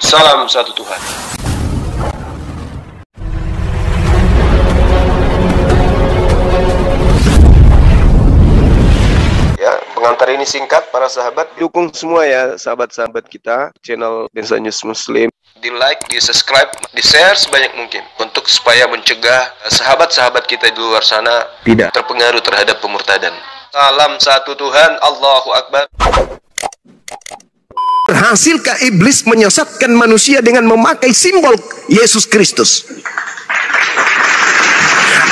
Salam satu Tuhan. Ya, pengantar ini singkat para sahabat. Dukung semua ya sahabat-sahabat kita channel Densa News Muslim. Di like, di subscribe, di share sebanyak mungkin untuk supaya mencegah sahabat-sahabat kita di luar sana tidak terpengaruh terhadap pemurtadan. Salam satu Tuhan, Allahu Akbar. Berhasilkah iblis menyesatkan manusia dengan memakai simbol Yesus Kristus?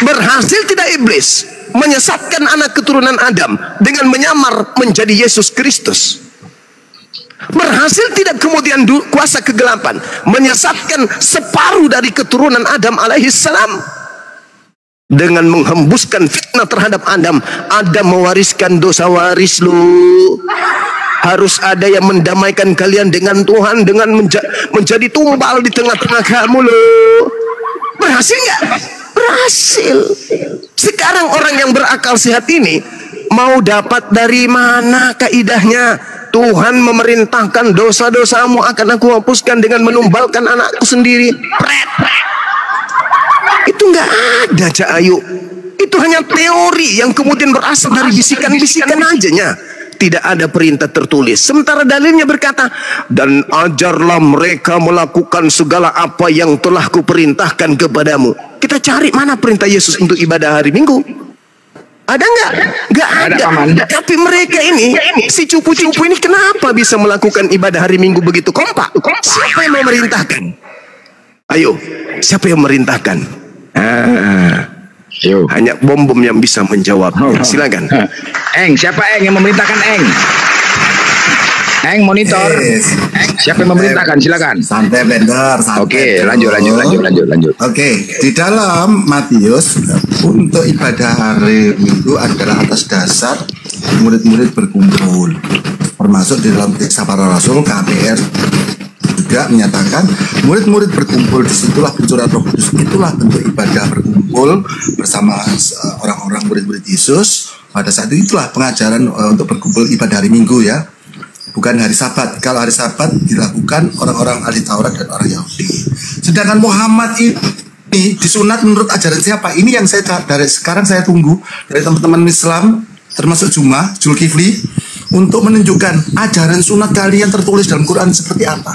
Berhasil tidak iblis menyesatkan anak keturunan Adam dengan menyamar menjadi Yesus Kristus? Berhasil tidak kemudian kuasa kegelapan menyesatkan separuh dari keturunan Adam alaihissalam dengan menghembuskan fitnah terhadap Adam? Adam mewariskan dosa waris lu. Harus ada yang mendamaikan kalian dengan Tuhan dengan menjadi tumbal di tengah-tengah kamu loh. Berhasil nggak? Berhasil. Sekarang orang yang berakal sehat ini mau dapat dari mana kaidahnya? Tuhan memerintahkan dosa-dosamu akan aku hapuskan dengan menumbalkan anakku sendiri. Pret. Itu nggak ada, Cak Ayu. Itu hanya teori yang kemudian berasal dari bisikan-bisikan ajanya. Tidak ada perintah tertulis. Sementara dalilnya berkata, dan ajarlah mereka melakukan segala apa yang telah kuperintahkan kepadamu. Kita cari mana perintah Yesus untuk ibadah hari Minggu? Ada nggak? Nggak ada. Tapi mereka ini, si cupu-cupu ini kenapa bisa melakukan ibadah hari Minggu begitu kompak? Siapa yang memerintahkan? Ayo, siapa yang memerintahkan? Hanya bom-bom yang bisa menjawab. Silakan. Eng, siapa Eng yang memerintahkan Eng? Eng monitor. Siapa yang memerintahkan? Silakan. Santai blender. Oke, lanjut. Oke, di dalam Matius untuk ibadah hari Minggu adalah atas dasar murid-murid berkumpul. Termasuk di dalam Kisah Para Rasul KPR juga menyatakan murid-murid berkumpul, disitulah pencurahan Roh Kudus, itulah bentuk ibadah berkumpul bersama orang-orang murid-murid Yesus. Pada saat itulah pengajaran untuk berkumpul ibadah hari Minggu ya, bukan hari Sabat. Kalau hari Sabat dilakukan orang-orang ahli Taurat dan orang Yahudi. Sedangkan Muhammad ini disunat menurut ajaran siapa? Ini yang dari sekarang saya tunggu dari teman-teman Islam termasuk Zulkifli untuk menunjukkan ajaran sunat kalian tertulis dalam Quran seperti apa.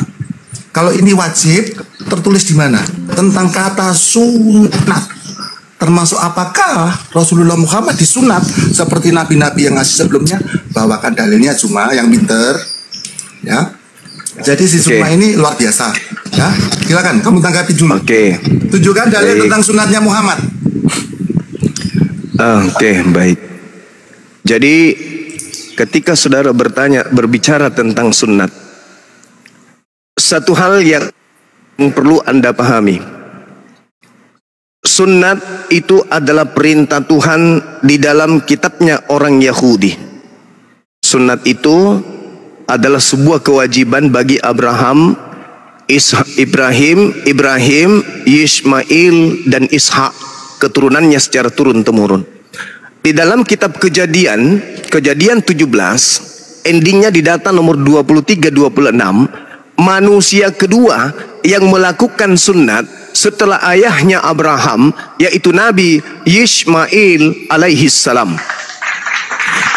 Kalau ini wajib, tertulis di mana? Tentang kata sunat. Termasuk apakah Rasulullah Muhammad disunat seperti nabi-nabi yang ngasih sebelumnya? Bawakan dalilnya cuma yang pinter. Ya. Jadi si Sukma ini luar biasa. Ya. Silakan kamu tanggapi dulu. Tunjukkan dalil tentang sunatnya Muhammad. Baik. Jadi ketika saudara berbicara tentang sunat, satu hal yang perlu Anda pahami, sunat itu adalah perintah Tuhan di dalam kitabnya orang Yahudi. Sunat itu adalah sebuah kewajiban bagi Abraham, Ibrahim, Ismail dan Ishak, keturunannya secara turun-temurun. Di dalam kitab Kejadian 17, endingnya di data nomor 23-26, manusia kedua yang melakukan sunat setelah ayahnya Abraham, yaitu Nabi Ismail alaihissalam.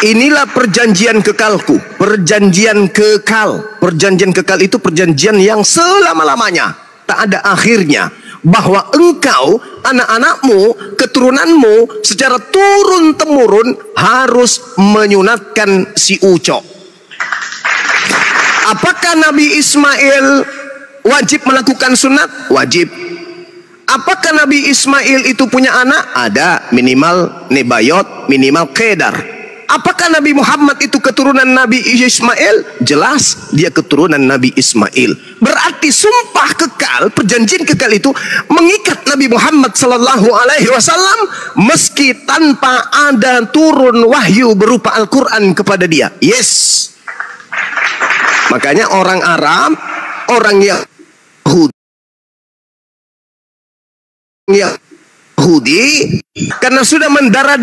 Inilah perjanjian kekalku, perjanjian kekal. Perjanjian kekal itu perjanjian yang selama-lamanya, tak ada akhirnya, bahwa engkau, anak-anakmu, keturunanmu secara turun-temurun harus menyunatkan si ucok. Apakah Nabi Ismail wajib melakukan sunat? Wajib. Apakah Nabi Ismail itu punya anak? Ada, minimal Nebayot, minimal Kedar. Apakah Nabi Muhammad itu keturunan Nabi Ismail? Jelas dia keturunan Nabi Ismail. Berarti sumpah kekal, perjanjian kekal itu mengikat Nabi Muhammad sallallahu alaihi wasallam meski tanpa ada turun wahyu berupa Al-Qur'an kepada dia. Yes. Makanya orang Arab, orang Yahudi karena sudah mendarah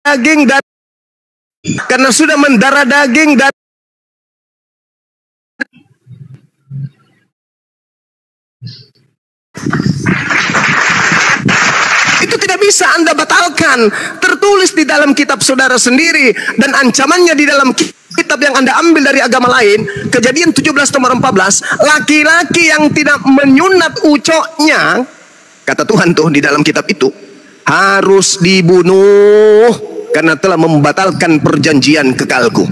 daging dan karena sudah mendarah daging dan itu tidak bisa Anda batalkan. Tertulis di dalam kitab saudara sendiri, dan ancamannya di dalam kitab yang Anda ambil dari agama lain. Kejadian 17 nomor 14, laki-laki yang tidak menyunat ucoknya, kata Tuhan tuh di dalam kitab itu, harus dibunuh karena telah membatalkan perjanjian kekalku.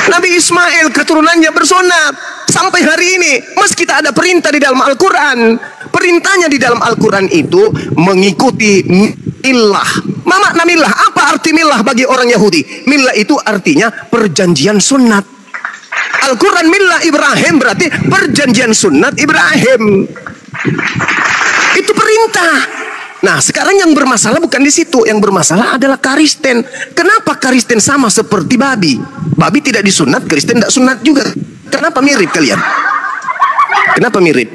Nabi Ismail keturunannya bersunat sampai hari ini. Meski kita ada perintah di dalam Al-Quran, perintahnya di dalam Al-Quran itu mengikuti millah. Makna millah, apa arti millah bagi orang Yahudi? Millah itu artinya perjanjian sunat. Al-Quran millah Ibrahim berarti perjanjian sunat Ibrahim. Itu perintah. Nah, sekarang yang bermasalah bukan di situ. Yang bermasalah adalah Kristen. Kenapa Kristen sama seperti babi? Babi tidak disunat, Kristen tidak sunat juga. Kenapa mirip kalian? Kenapa mirip?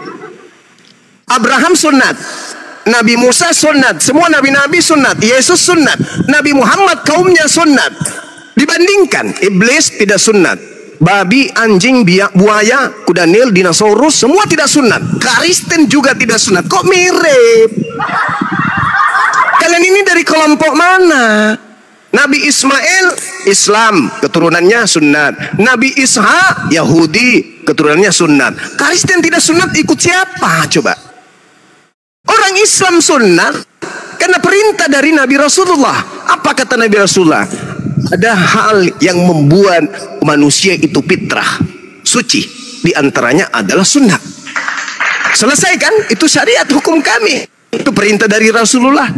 Abraham sunat, Nabi Musa sunat, semua nabi-nabi sunat, Yesus sunat, Nabi Muhammad kaumnya sunat. Dibandingkan iblis tidak sunat, babi, anjing, buaya, kuda nil, dinosaurus semua tidak sunat. Kristen juga tidak sunat. Kok mirip? Kalian ini dari kelompok mana? Nabi Ismail Islam, keturunannya sunat. Nabi Ishak Yahudi, keturunannya sunat. Kristen tidak sunat, ikut siapa coba? Orang Islam sunat karena perintah dari Nabi Rasulullah. Apa kata Nabi Rasulullah? Ada hal yang membuat manusia itu fitrah suci, di antaranya adalah sunat. Selesai kan? Itu syariat hukum kami. Itu perintah dari Rasulullah.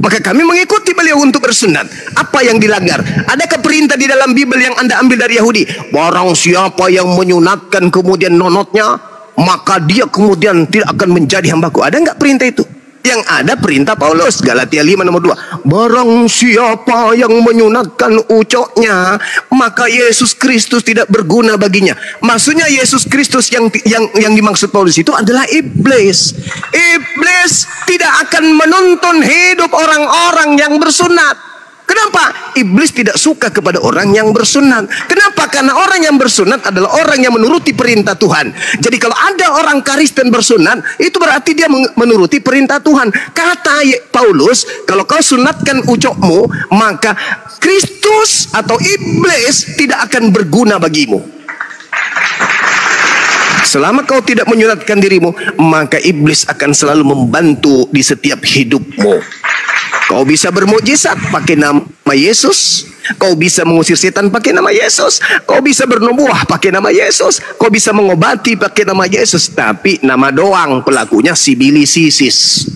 Maka kami mengikuti beliau untuk bersunat. Apa yang dilanggar? Adakah perintah di dalam Bible yang Anda ambil dari Yahudi? Barang siapa yang menyunatkan kemudian nonotnya, maka dia kemudian tidak akan menjadi hambaku. Ada nggak perintah itu? Yang ada perintah Paulus, Galatia 5 nomor 2. Barang siapa yang menyunatkan ucoknya, maka Yesus Kristus tidak berguna baginya. Maksudnya Yesus Kristus yang dimaksud Paulus itu adalah iblis. Iblis tidak akan menuntun hidup orang-orang yang bersunat. Kenapa? Iblis tidak suka kepada orang yang bersunat. Kenapa? Karena orang yang bersunat adalah orang yang menuruti perintah Tuhan. Jadi kalau ada orang Kristen bersunat, itu berarti dia menuruti perintah Tuhan. Kata Paulus, kalau kau sunatkan ucokmu, maka Kristus atau iblis tidak akan berguna bagimu. Selama kau tidak menyunatkan dirimu, maka iblis akan selalu membantu di setiap hidupmu. Kau bisa bermukjizat pakai nama Yesus. Kau bisa mengusir setan pakai nama Yesus. Kau bisa bernubuah pakai nama Yesus. Kau bisa mengobati pakai nama Yesus. Tapi nama doang, pelakunya si Billy Sisis.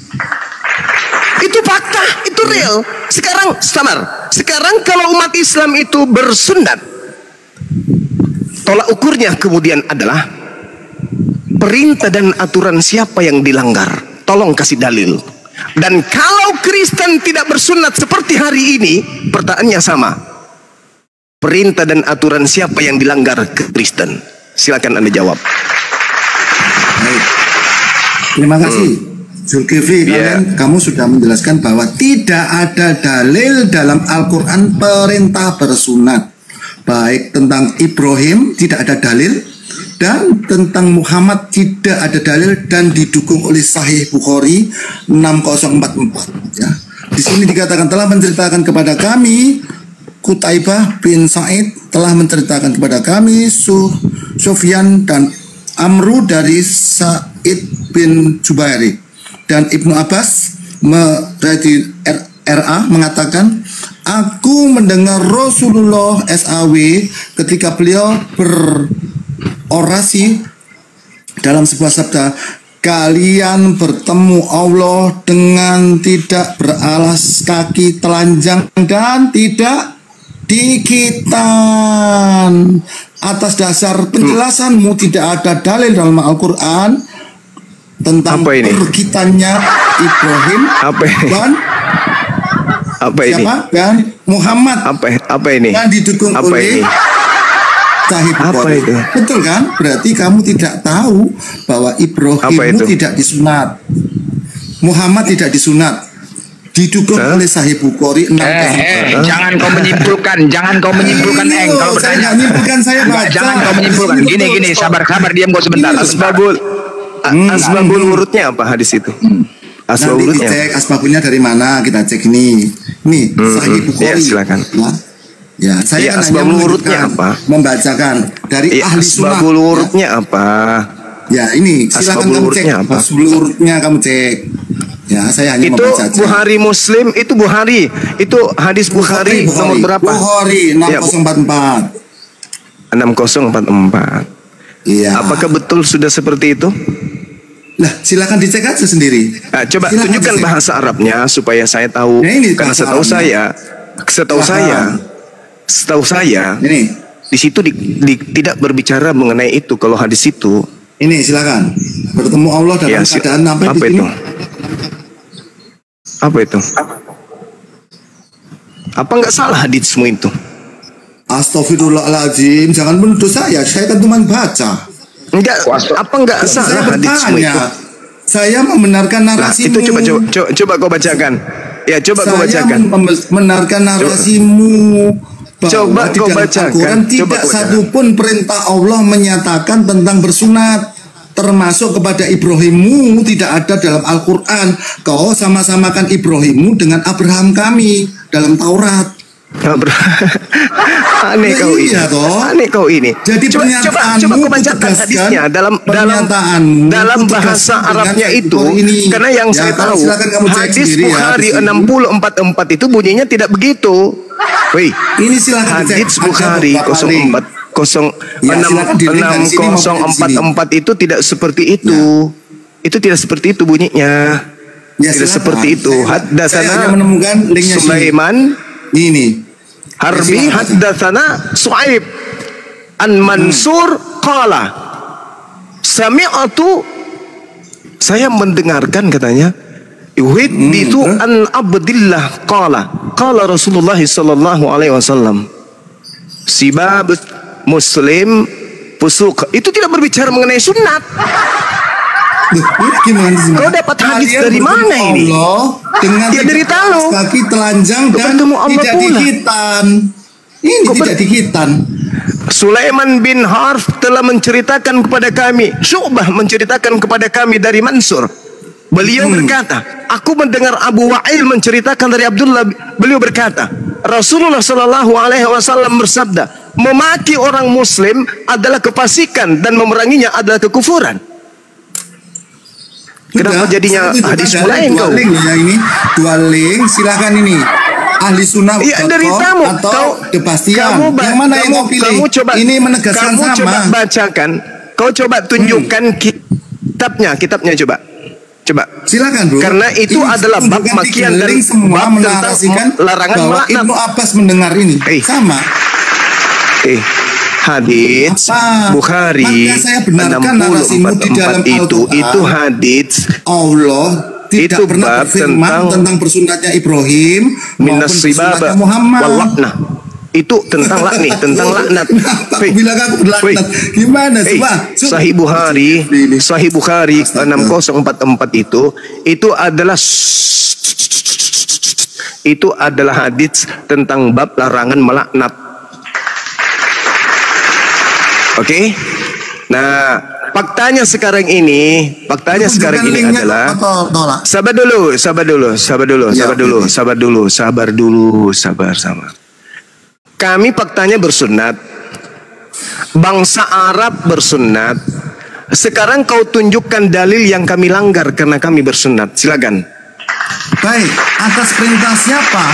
Itu fakta, itu real. Sekarang, samar. Sekarang kalau umat Islam itu bersunat, tolak ukurnya kemudian adalah perintah dan aturan siapa yang dilanggar. Tolong kasih dalil. Dan kalau Kristen tidak bersunat seperti hari ini, pertanyaannya sama. Perintah dan aturan siapa yang dilanggar ke Kristen? Silakan Anda jawab. Baik. Terima kasih. Zulkifli, kamu sudah menjelaskan bahwa tidak ada dalil dalam Al-Quran perintah bersunat. Baik tentang Ibrahim tidak ada dalil, dan tentang Muhammad tidak ada dalil, dan didukung oleh Sahih Bukhari 6044 ya. Di sini dikatakan telah menceritakan kepada kami, Qutaibah bin Sa'id telah menceritakan kepada kami, Sufyan dan Amru dari Sa'id bin Jubairi, dan Ibnu Abbas dari RA mengatakan, aku mendengar Rasulullah SAW ketika beliau berorasi dalam sebuah sabda, kalian bertemu Allah dengan tidak beralas kaki telanjang dan tidak dikitan. Atas dasar penjelasanmu tidak ada dalil dalam Al-Quran tentang pergitannya Ibrahim dan Muhammad. Apa ini? Dan didukung oleh Sahih Bukhari. Betul kan? Berarti kamu tidak tahu bahwa Ibrahim itu tidak disunat, Muhammad tidak disunat. didukung oleh Sahih Bukhari 6 jangan kau menyimpulkan, Eng. Kalau bertanya, menyimpulkan saya baca. Jangan kau menyimpulkan. Gini, sabar, diam kau sebentar. Asbabul wurudnya apa hadis itu? Nanti wurudnya. cek asbabulnya dari mana, kita cek ini. Nih, Sahih Bukhari. Ya, silakan. Ya, saya kan hanya wurudnya apa? Membacakan dari ahli sunnah. Asbabul wurudnya apa? Ya, ini silakan kamu cek. Asbabul wurudnya kamu cek. Ya, saya hanya membaca aja. Bukhari Muslim, itu Bukhari. Itu hadis Bukhari nomor berapa? Bukhari 6044. 6044. Iya. Apakah betul sudah seperti itu? Lah, silakan dicek aja sendiri. Coba silakan tunjukkan dicek. bahasa Arabnya supaya saya tahu. Nah, ini karena bahasa setahu saya, ini di situ tidak berbicara mengenai itu. Kalau hadis itu, ini silakan bertemu Allah dalam keadaan sampai apa itu? Apa itu? Apa nggak salah hadismu itu? Astagfirullahaladzim, jangan menuduh saya kan cuma baca. Enggak, apa enggak salah hadismu itu? Saya membenarkan narasimu. Itu coba kau bacakan. Ya, coba kau bacakan. Saya membenarkan narasimu. Coba kau bacakan. Tidak satupun perintah Allah menyatakan tentang bersunat, termasuk kepada Ibrahimmu tidak ada dalam Al-Quran. Kau sama-samakan Ibrahimmu dengan Abraham kami dalam Taurat. Aneh kau ini. Aneh kau ini. Jadi coba kau bacakan hadisnya dalam bahasa Arabnya itu. Karena yang saya tahu hadis Bukhari 6044 itu bunyinya tidak begitu. Wih, ini silakan hadis Bukhari 6044 itu tidak seperti itu. Itu tidak seperti itu bunyinya. Tidak seperti itu. Haddatsana Sulaiman ini Harbi haddatsana Su'aib an Mansur qala sami'atu, saya mendengarkan katanya, yuhaditsu an Abdillah qala Rasulullah sallallahu alaihi wasallam sibab muslim fusuq. Itu tidak berbicara mengenai sunat. Kau dapat hadis dari mana ini? Dengan dari tahu kaki telanjang dan tidak dihitan. Ini tidak dihitan. Sulaiman bin Harf telah menceritakan kepada kami, Syu'bah menceritakan kepada kami dari Mansur. Beliau berkata, aku mendengar Abu Wa'il menceritakan dari Abdullah. Beliau berkata, Rasulullah Shallallahu Alaihi Wasallam bersabda, memaki orang Muslim adalah kefasikan dan memeranginya adalah kekufuran. Kenapa jadinya hadis lain kau? Dua link, silakan ini. Ahli sunnah dari tamu atau kepastian. Yang mana yang kau pilih? Ini menegaskan sama. Coba bacakan. Kau coba tunjukkan kitabnya coba. Silakan bro. Karena itu adalah bab makian dan semua menarasikan larangan bahwa Ibnu Abbas mendengar ini. Sama. Hadits Bukhari 6044 itu hadits Allah tidak pernah berfirman tentang bersunatnya Ibrahim maupun bersunatnya Muhammad. Itu tentang laknat, Bilang aku berlaknat. Gimana Sahih Bukhari 6044 itu adalah hadits tentang bab larangan melaknat. Oke. Nah, faktanya sekarang ini adalah sabar dulu. Kami faktanya bersunat. Bangsa Arab bersunat. Sekarang kau tunjukkan dalil yang kami langgar karena kami bersunat. Silakan. Baik, atas perintah siapa?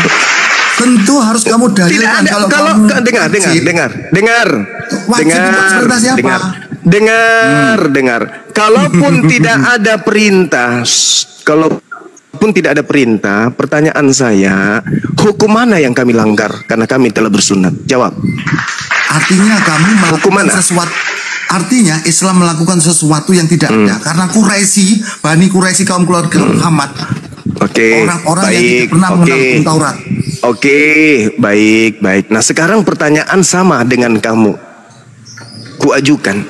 Tentu harus kamu dalilkan. Dengar. Kalaupun tidak ada perintah, pertanyaan saya, hukum mana yang kami langgar karena kami telah bersunat? Jawab. Artinya kamu melakukan sesuatu. Artinya Islam melakukan sesuatu yang tidak ada karena Bani Quraisy kaum keluarga Muhammad. Orang-orang yang tidak pernah mengenal Taurat. Baik. Nah, sekarang pertanyaan sama dengan kamu. Kuajukan.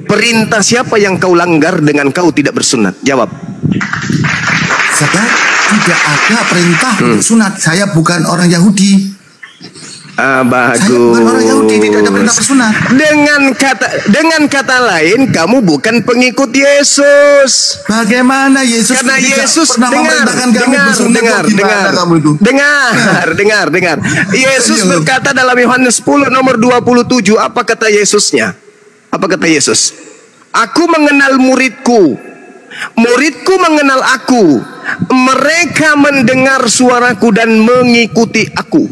Perintah siapa yang kau langgar dengan kau tidak bersunat? Jawab. Siapa? tidak ada perintah untuk sunat. Saya bukan orang Yahudi. Bagus. Saya bukan orang Yahudi, tidak ada perintah bersunat. Dengan kata lain, kamu bukan pengikut Yesus. Bagaimana Yesus? Karena Yesus dengar. Yesus berkata dalam Yohanes 10 nomor 27, apa kata Yesusnya? Apa kata Yesus? Aku mengenal muridku, muridku mengenal aku, mereka mendengar suaraku dan mengikuti aku.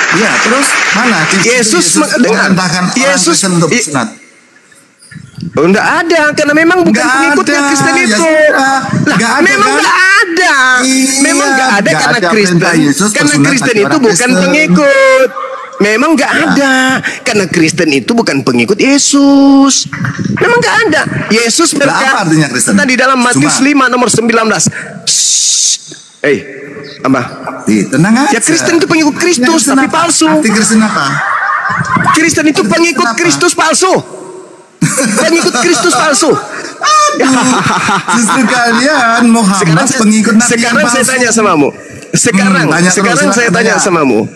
Ya, terus mana? Yesus mendengar. Yesus untuk sunat. Enggak ada, karena memang bukan pengikutnya Kristen itu. Memang enggak ada. Memang enggak ada karena Kristen itu bukan pengikut. Memang enggak ada karena Kristen itu bukan pengikut Yesus. Memang enggak ada. Yesus berkata di dalam Matius 5 nomor 19. Apa? Tenang aja. Ya Kristen itu pengikut Kristus tapi palsu. Arti Kristen apa? Kristen itu pengikut Kristus palsu. Pengikut Kristus palsu. Justru kalian Muhammad pengikut Nabi. Sekarang saya tanya samamu. Sekarang saya tanya samamu.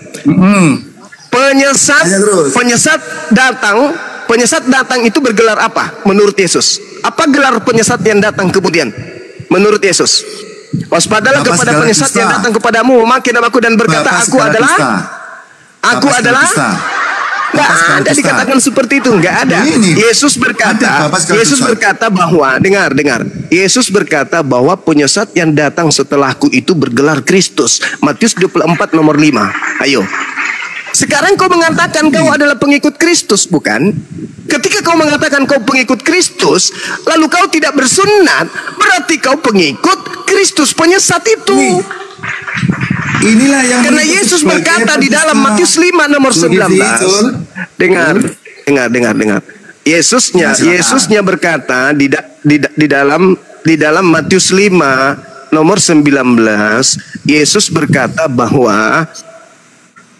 Penyesat datang itu bergelar apa menurut Yesus? Apa gelar penyesat yang datang kemudian menurut Yesus? Waspadalah kepada penyesat yang datang kepadamu memakai namaku dan berkata aku adalah nggak ada dikatakan seperti itu, nggak ada. Yesus berkata bahwa Yesus berkata bahwa penyesat yang datang setelahku itu bergelar Kristus. Matius 24 nomor 5. Ayo. Sekarang kau mengatakan kau adalah pengikut Kristus, bukan? Ketika kau mengatakan kau pengikut Kristus, lalu kau tidak bersunat, berarti kau pengikut Kristus penyesat itu. Inilah yang karena Yesus berkata di dalam Matius 5 nomor 19. Dengar. Yesusnya berkata di dalam Matius 5 nomor 19, Yesus berkata bahwa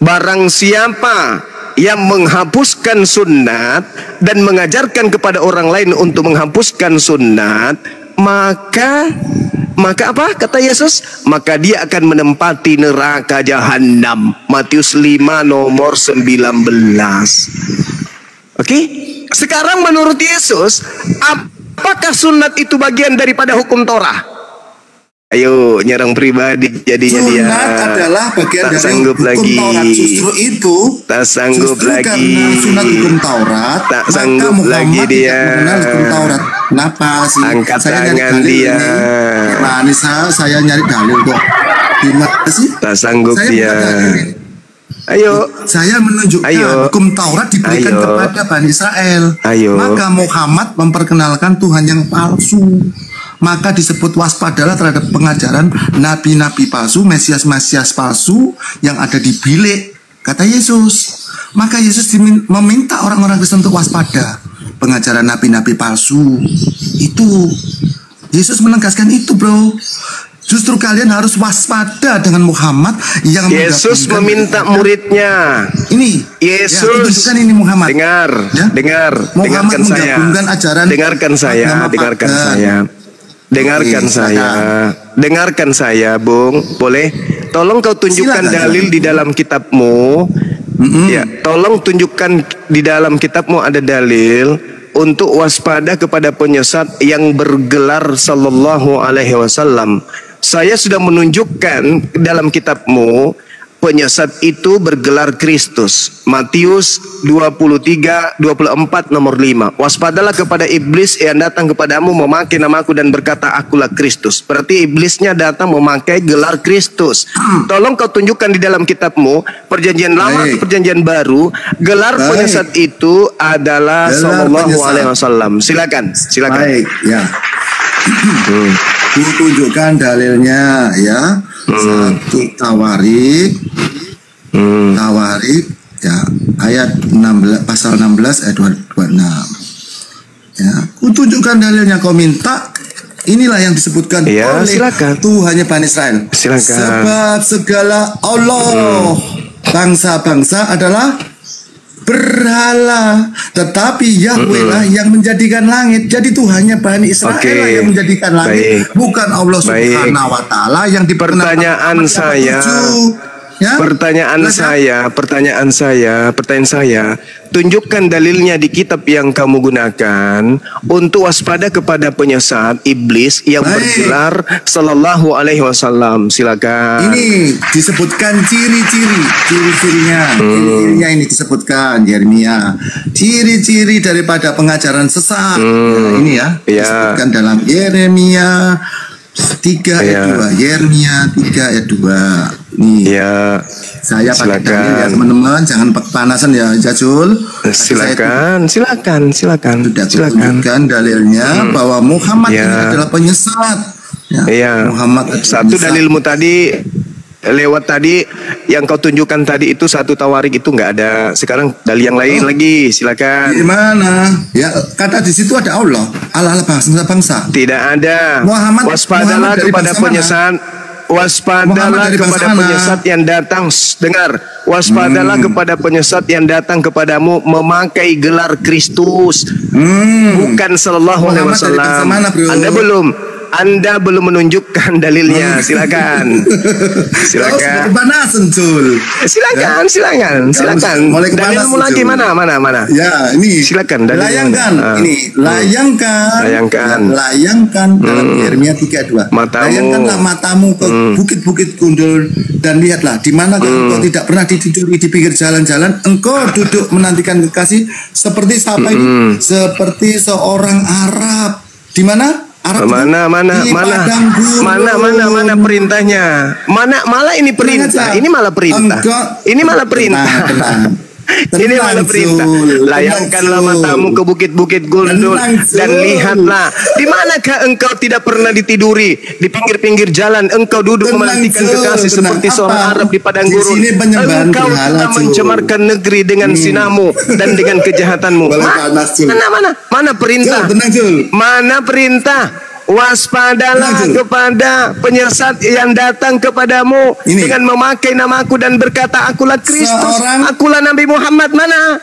barang siapa yang menghapuskan sunat dan mengajarkan kepada orang lain untuk menghapuskan sunat, maka apa kata Yesus? Maka dia akan menempati neraka jahanam. Matius 5 nomor 19. Oke? Sekarang menurut Yesus, apakah sunat itu bagian daripada hukum Torah? Ayo nyerang pribadi jadinya dia. Sunat adalah bagian dari sanggup hukum lagi. Taurat. Justru itu. Tak sanggup lagi. Karena sunat hukum Taurat. Tak sanggup lagi dia. Mengenal hukum Taurat. Kenapa sih? Angkat saya tangan dia. Ini saya nyari dalil kok. Gimana sih? Tak sanggup saya dia. Ayo. Saya menunjukkan hukum Taurat diberikan kepada Bani Israel. Maka Muhammad memperkenalkan Tuhan yang palsu. Maka disebut waspadalah terhadap pengajaran nabi-nabi palsu, mesias-mesias palsu yang ada di bilik, kata Yesus. Maka Yesus meminta orang-orang Kristen untuk waspada pengajaran nabi-nabi palsu. Itu Yesus menegaskan itu, bro. Justru kalian harus waspada dengan Muhammad yang Yesus meminta muridnya. Ini Yesus. Ya, ini Muhammad. Dengarkan Muhammad saya. menggabungkan ajaran. Dengarkan saya, Bung. Boleh? Tolong kau tunjukkan dalil di dalam kitabmu. Ya, tolong tunjukkan di dalam kitabmu ada dalil untuk waspada kepada penyesat yang bergelar sallallahu alaihi wasallam. Saya sudah menunjukkan dalam kitabmu penyesat itu bergelar Kristus. Matius 23, 24 nomor 5. Waspadalah kepada iblis yang datang kepadamu memakai namaku dan berkata akulah Kristus. Berarti iblisnya datang memakai gelar Kristus. Tolong kau tunjukkan di dalam kitabmu perjanjian lama atau perjanjian baru gelar penyesat itu adalah sallallahu alaihi wasallam. Silakan. Baik, ya. Tunjukkan dalilnya ya. Satu Tawarik ya, ayat 16 pasal 16 ayat 26 ya. Kutunjukkan dalilnya, kau minta. Inilah yang disebutkan oleh Tuhannya Bani Israel. Sebab segala Allah bangsa-bangsa adalah berhala, tetapi Yahweh lah yang menjadikan langit. Jadi Tuhannya Bani Israel lah yang menjadikan langit, bukan Allah Subhanahu wa Ta'ala yang Pertanyaan saya, ya? Pertanyaan saya, tunjukkan dalilnya di kitab yang kamu gunakan untuk waspada kepada penyesat iblis yang bergelar sallallahu alaihi wasallam. Silakan. Ini disebutkan ciri-cirinya. Ciri-cirinya ini disebutkan Yeremia. Ciri-ciri daripada pengajaran sesat. Nah, ini ya, disebutkan dalam Yeremia 3 ayat 2. Yeremia 3 ayat 2. Nih, saya pakai dalil ya teman-teman, jangan panasan ya Jajul. Silakan. Sudah tunjukkan dalilnya bahwa Muhammad ini adalah penyesat. Muhammad satu penyesat. Dalilmu tadi lewat tadi yang kau tunjukkan tadi itu satu tawarik itu nggak ada. Sekarang dalil yang lain lagi, silakan. Di mana? Ya kata di situ ada Allah bangsa-bangsa. Tidak ada. Muhammad kepada penyesat. Waspadalah kepada penyesat yang datang. Dengar, waspadalah kepada penyesat yang datang kepadamu memakai gelar Kristus, bukan sallallahu alaihi wasallam. Anda belum menunjukkan dalilnya. Silakan. Silakan. Silakan. Dalilmu lagi mana? Ya, ini. Silakan. Layangkan dalam Yeremia 3:2. Layangkanlah matamu ke bukit-bukit gundul dan lihatlah di mana engkau tidak pernah ditiduri di pinggir jalan-jalan, engkau duduk menantikan kekasih seperti siapa ini? Seperti seorang Arab. Di mana? Mana perintahnya? Malah ini perintah. Ini malah perintah. Ini malah perintah. Ini malah perintah. Layangkanlah matamu ke bukit-bukit gundul dan lihatlah di manakah engkau tidak pernah ditiduri di pinggir-pinggir jalan, engkau duduk menantikan kekasih seperti seorang Arab di padang gurun. Engkau telah mencemarkan negeri dengan sinahmu dan dengan kejahatanmu. Mana perintah? Mana perintah? Waspadalah kepada penyesat yang datang kepadamu dengan memakai namaku dan berkata akulah Kristus, akulah Nabi Muhammad. Mana?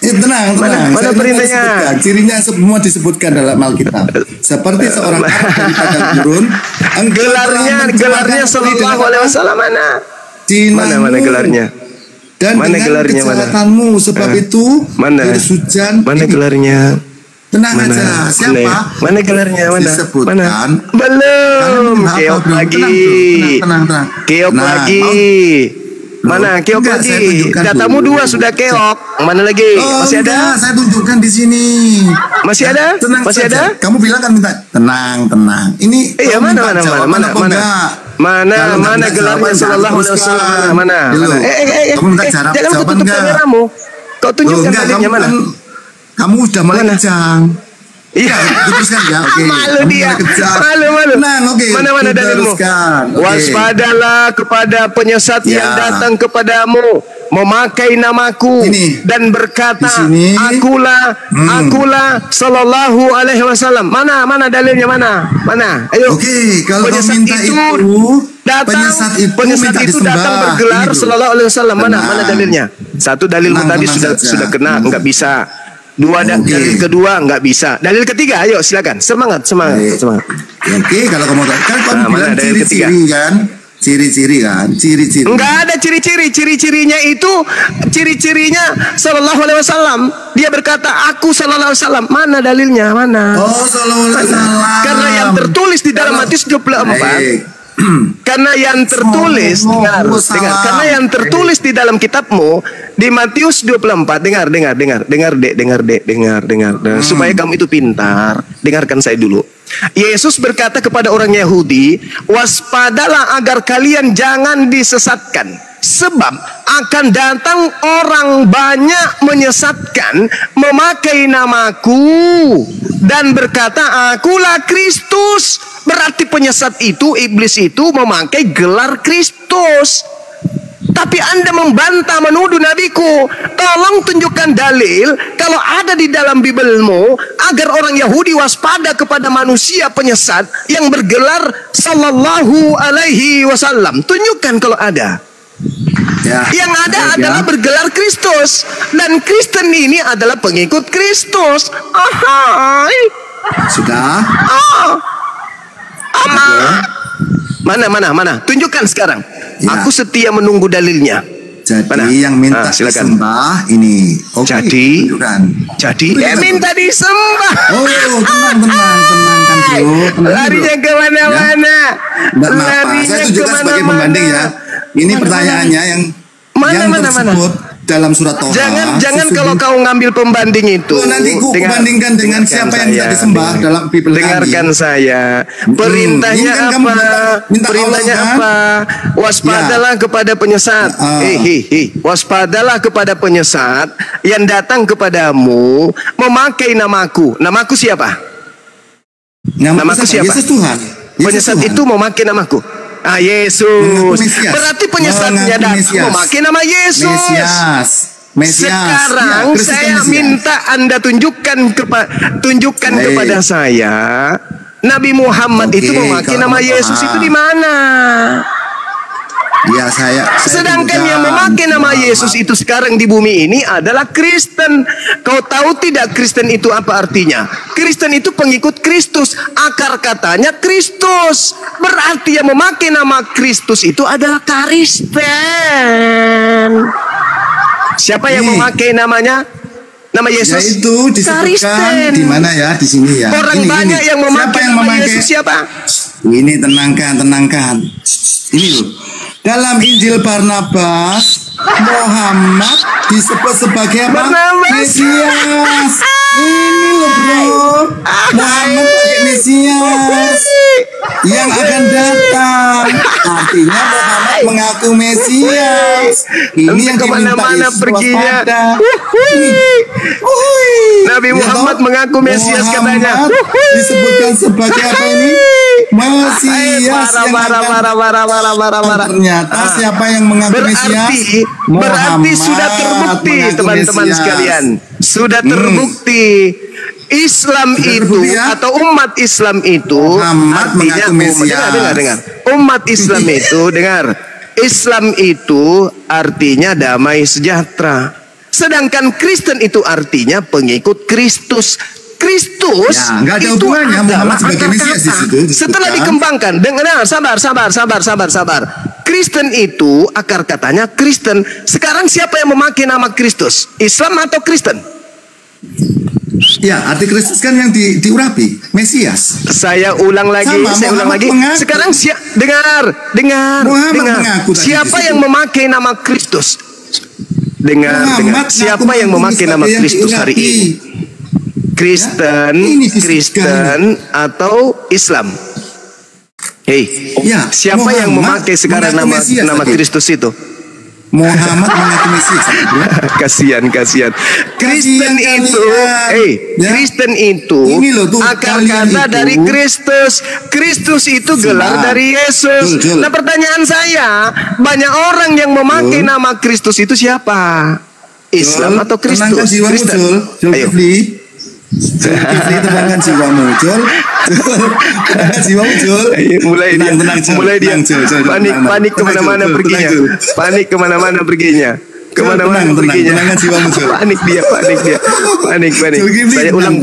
Tenang. Mana perintahnya? Cirinya semua disebutkan dalam Alkitab. Seperti seorang Arab dari padang gurun. Gelarnya sallallahu alaihi wasallam mana gelarnya? Dan dengan kejahatanmu, sebab itu bersujan. Mana gelarnya? Tenang aja. Siapa? Mana gelarnya? Disebutkan. Belum. Keok lagi. Tenang. Keok lagi. Mana keok lagi? Datamu 2 sudah keok. Mana lagi? Masih ada? Saya tunjukkan di sini. Masih ada? Masih ada? Kamu bilang kan minta tenang. Ini mana gelarnya sallallahu alaihi wasallam? Mana? Kamu minta jangan tutup kameramu. Kau tunjukkan dalilnya mana? Kamu udah mulai kejang. Iya, putuskan ya. Oke. Malu dia. Malu. Nah, oke. Mana dalilmu? Waspadalah kepada penyesat yang datang kepadamu memakai namaku dan berkata akulah sallallahu alaihi wasallam. Mana dalilnya? Mana? Ayo. Oke, kalau penyesat itu datang bergelar sallallahu alaihi wasallam. Mana dalilnya? Satu dalilmu tadi sudah kena, enggak bisa. Dalil kedua nggak bisa. Dalil ketiga, ayo silakan. Semangat. Oke, kalau kamu kan bilang ciri-ciri kan, ciri-ciri. Nggak ada ciri-ciri. Ciri-cirinya sallallahu alaihi wasallam. Dia berkata aku sallallahu alaihi wasallam. Mana dalilnya? Mana? Sallallahu alaihi wasallam. Karena yang tertulis di dalam Matius 24. Karena yang tertulis karena yang tertulis di dalam kitabmu di Matius 24, dengar supaya kamu itu pintar. Dengarkan saya dulu. Yesus berkata kepada orang Yahudi, waspadalah agar kalian jangan disesatkan, sebab akan datang orang banyak menyesatkan memakai namaku dan berkata akulah Kristus. Berarti penyesat itu, iblis itu memakai gelar Kristus. Tapi Anda membantah, menuduh nabiku. Tolong tunjukkan dalil kalau ada di dalam Bibelmu agar orang Yahudi waspada kepada manusia penyesat yang bergelar sallallahu alaihi wasallam. Tunjukkan kalau ada. Ya. Yang ada adalah bergelar Kristus, dan Kristen ini adalah pengikut Kristus. Ahai. Sudah. Mana? Tunjukkan sekarang. Ya. Aku setia menunggu dalilnya. Jadi Mana? yang minta silakan. disembah ini. Oke, Jadi, tunjukkan. minta disembah. Oh, tenang kan bro. Tenang, Larinya bro. kemana-mana. Enggak apa-apa. Saya tunjukkan sebagai pembanding ya. Ini pertanyaannya yang tersebut dalam surat Toha. Jangan kalau kau ngambil pembanding itu. Nanti ku bandingkan dengan siapa yang tidak disembah dalam Bible. Dengarkan saya. Perintahnya kan apa? Perintahnya apa? Waspadalah kepada penyesat. Waspadalah kepada penyesat yang datang kepadamu memakai namaku. Namaku siapa? Namaku siapa? Yesus Tuhan. Penyesat itu memakai namaku. Yesus. Berarti penyesatnya datang memakai nama Yesus. Mesias. Sekarang saya minta Anda tunjukkan kepada saya Nabi Muhammad itu memakai nama Yesus itu di mana? Ya, saya sedangkan yang memakai nama Yesus itu sekarang di bumi ini adalah Kristen. Kau tahu tidak Kristen itu apa artinya? Kristen itu pengikut Kristus. Akar katanya Kristus. Berarti yang memakai nama Kristus itu adalah Kristen. Siapa yang memakai namanya? Nama Yesus? Yaitu disebutkan di mana ya? Di sini ya. Orang banyak yang memakai nama Yesus siapa? Ini tenangkan. Ini loh. Dalam Injil Barnabas, Muhammad disebut sebagai apa? Mesias. Ini loh bro, Muhammad sebagai Mesias yang akan datang. Artinya Muhammad mengaku Mesias. Ini yang diminta Yesus waspada. Nabi Muhammad mengaku Mesias katanya. Disebutkan sebagai apa ini? Mesias yang marah. Ternyata siapa yang mengaku Mesias? Berarti sudah terbukti teman-teman sekalian. Sudah terbukti Islam itu atau umat Islam itu artinya dengar. Umat Islam itu Islam itu artinya damai sejahtera. Sedangkan Kristen itu artinya pengikut Kristus. Kristus ya, ada itu adalah akar kata. Setelah dikembangkan, dengar, sabar. Kristen itu akar katanya Kristen. Sekarang siapa yang memakai nama Kristus? Islam atau Kristen? Ya, arti Kristus kan yang diurapi, Mesias. Saya ulang lagi. Sekarang dengar. Siapa yang memakai nama Kristus? Dengar. Siapa yang memakai nama Kristus hari ini? Kristen atau Islam? Siapa yang memakai sekarang nama Kristus itu? Muhammad mengaku Mesias. Kasihan. Kristen itu akar kata dari Kristus. Kristus itu gelar dari Yesus. Nah, pertanyaan saya, banyak orang yang memakai nama Kristus itu siapa? Islam atau Kristus? Kristen. Ayo. Tenangkan jiwamu, Jol. Mulai dia panik kemana-mana perginya. Panik dia. Saya ulang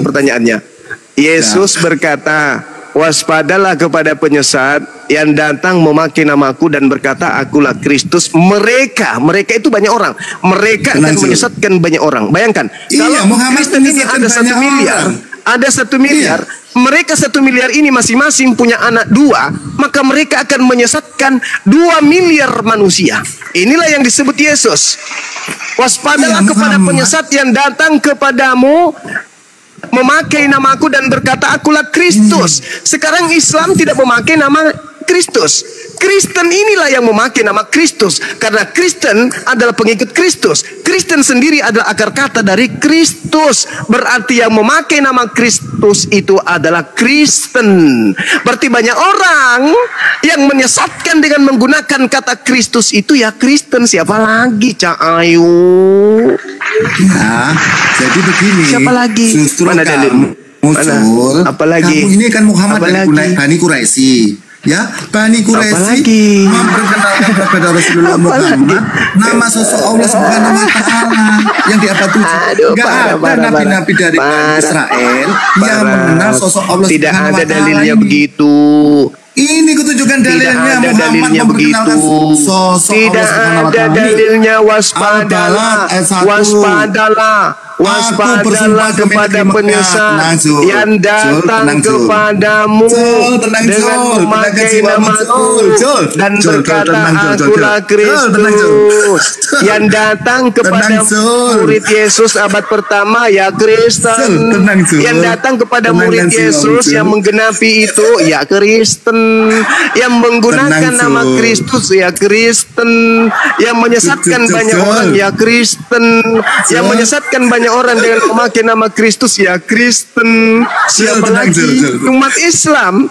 pertanyaannya. Yesus berkata, waspadalah kepada penyesat yang datang memakai namaku dan berkata akulah Kristus. Mereka itu banyak orang. Mereka akan menyesatkan banyak orang. Bayangkan, kalau Kristen ini ada 1 miliar, mereka 1 miliar ini masing-masing punya anak 2, maka mereka akan menyesatkan 2 miliar manusia. Inilah yang disebut Yesus. Waspadalah kepada penyesat yang datang kepadamu memakai namaku dan berkata akulah Kristus. Sekarang Islam tidak memakai nama Kristus. Kristen inilah yang memakai nama Kristus, karena Kristen adalah pengikut Kristus. Kristen sendiri adalah akar kata dari Kristus. Berarti yang memakai nama Kristus itu adalah Kristen. Berarti banyak orang yang menyesatkan dengan menggunakan kata Kristus itu ya Kristen. Siapa lagi, Cak Ayu? Nah, jadi begini. Siapa lagi? Justru muncul. Apalagi? Kamu ini kan Muhammad dari Bani Quraisy. Ya, Bani Quraisy Apalagi? memperkenalkan kepada Rasulullah Muhammad nama sosok Allah Subhanahu wa taala yang di abad 7. Aduh, Enggak ada nabi-nabi dari Israel yang mengenal sosok Allah Tidak Subhanahu wa ada taala. dalilnya begitu. Ini kutunjukkan dalilnya Tidak ada Muhammad dalilnya memperkenalkan begitu. sosok Tidak Allah Subhanahu wa ada taala. dalilnya. Waspadalah, Al-Balad ayat 1. waspadalah, waspadalah kepada penyesat yang datang kepadamu dengan memakai namaku dan berkata akulah Kristus. Yang datang kepada murid Yesus abad pertama ya Kristen. Yang datang kepada murid Yesus yang menggenapi itu ya Kristen. Yang menggunakan nama Kristus ya Kristen. Yang menyesatkan banyak orang ya Kristen. Yang menyesatkan banyak orang dengan memakai nama Kristus ya Kristen. Siapa lagi? Umat Islam,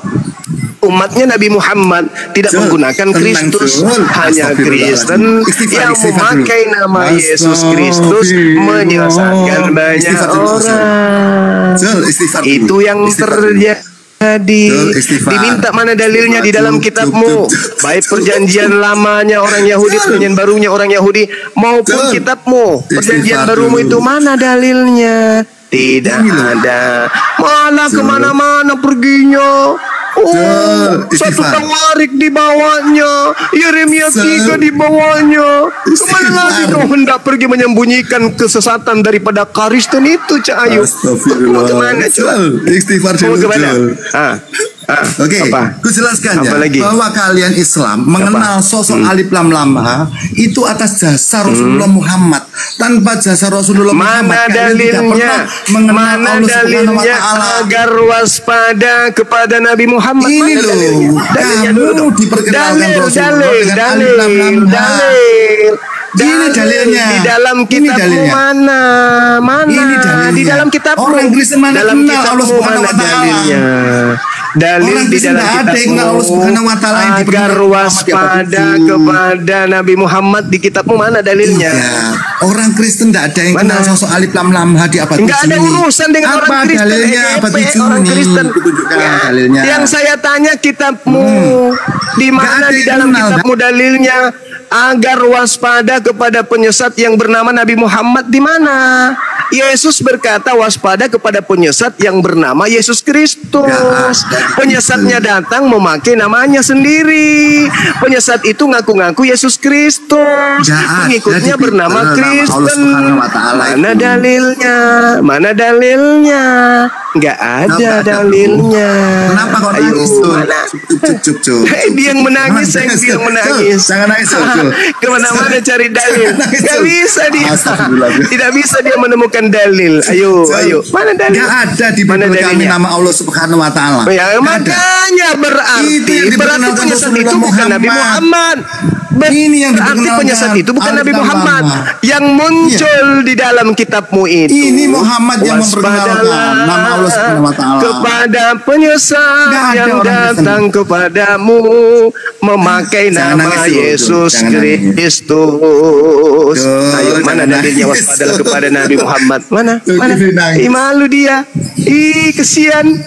umatnya Nabi Muhammad tidak menggunakan Kristus, hanya Kristen yang memakai nama Yesus Kristus menyesatkan banyak orang. Itu yang terjadi. Diminta mana dalilnya di dalam kitabmu, baik perjanjian lamanya orang Yahudi, perjanjian barunya orang Yahudi, maupun kitabmu. Perjanjian barumu itu mana dalilnya? Tidak ada. Malah kemana-mana perginya. Satu tawarik di bawahnya, Yeremia 3 di bawahnya. Kemana lagi kau hendak pergi menyembunyikan kesesatan daripada Kristen itu, Cak Ayu? Mau kemana, coba? Istighfar Mau kemana? Oke, aku jelaskan ya bahwa kalian Islam mengenal sosok Alif Lam Lam itu atas jasa Rasulullah Muhammad. Tanpa jasa Rasulullah Muhammad, kalian tidak pernah mengenal Allah Subhanahu wa taala. Agar waspada kepada Nabi Muhammad. Ini loh, kamu diperkenalkan Rasulullah dengan dalil. Ini dalilnya. Di dalam kitabmu mana? Ini dalilnya. Di dalam kitabmu. Orang Kristen mana dalam kenal Allah Subhanahu wa taala. Dalil di dalam kitabmu agar waspada kepada Nabi Muhammad. Di kitabmu mana dalilnya? Orang Kristen tidak ada yang kenal sosok Alif Lam Lam di abad 7 ini. Enggak ada urusan dengan orang Kristen. Dalilnya abad 7 Kristen. Dalilnya. Yang saya tanya kitabmu di mana di dalam kitabmu dalilnya agar waspada kepada penyesat yang bernama Nabi Muhammad di mana? Yesus berkata waspada kepada penyesat yang bernama Yesus Kristus. Penyesatnya datang memakai namanya sendiri. Penyesat itu ngaku-ngaku Yesus Kristus. Pengikutnya bernama Kristen. Mana dalilnya? Mana dalilnya? Enggak ada dalilnya. Kenapa kau nangis? Dia yang menangis, saya yang menangis. Jangan nangis. Kemana-mana cari dalil. Gak bisa dia. Tidak bisa dia menemukan dalil. Ayo. Mana dalil? Gak ada di Bible kami nama Allah Subhanahu wa taala. Ya, makanya berarti penyesat itu bukan Nabi Muhammad. Ini yang berarti penyesat itu bukan Nabi Muhammad yang muncul di dalam kitabmu itu. Ini Muhammad yang memperkenalkan nama Allah Subhanahu wa taala kepada penyesat yang datang kepadamu memakai nama Yesus Kristus. Ayo, mana dalilnya waspadalah kepada Nabi Muhammad? Mana? Malu dia. Kesian.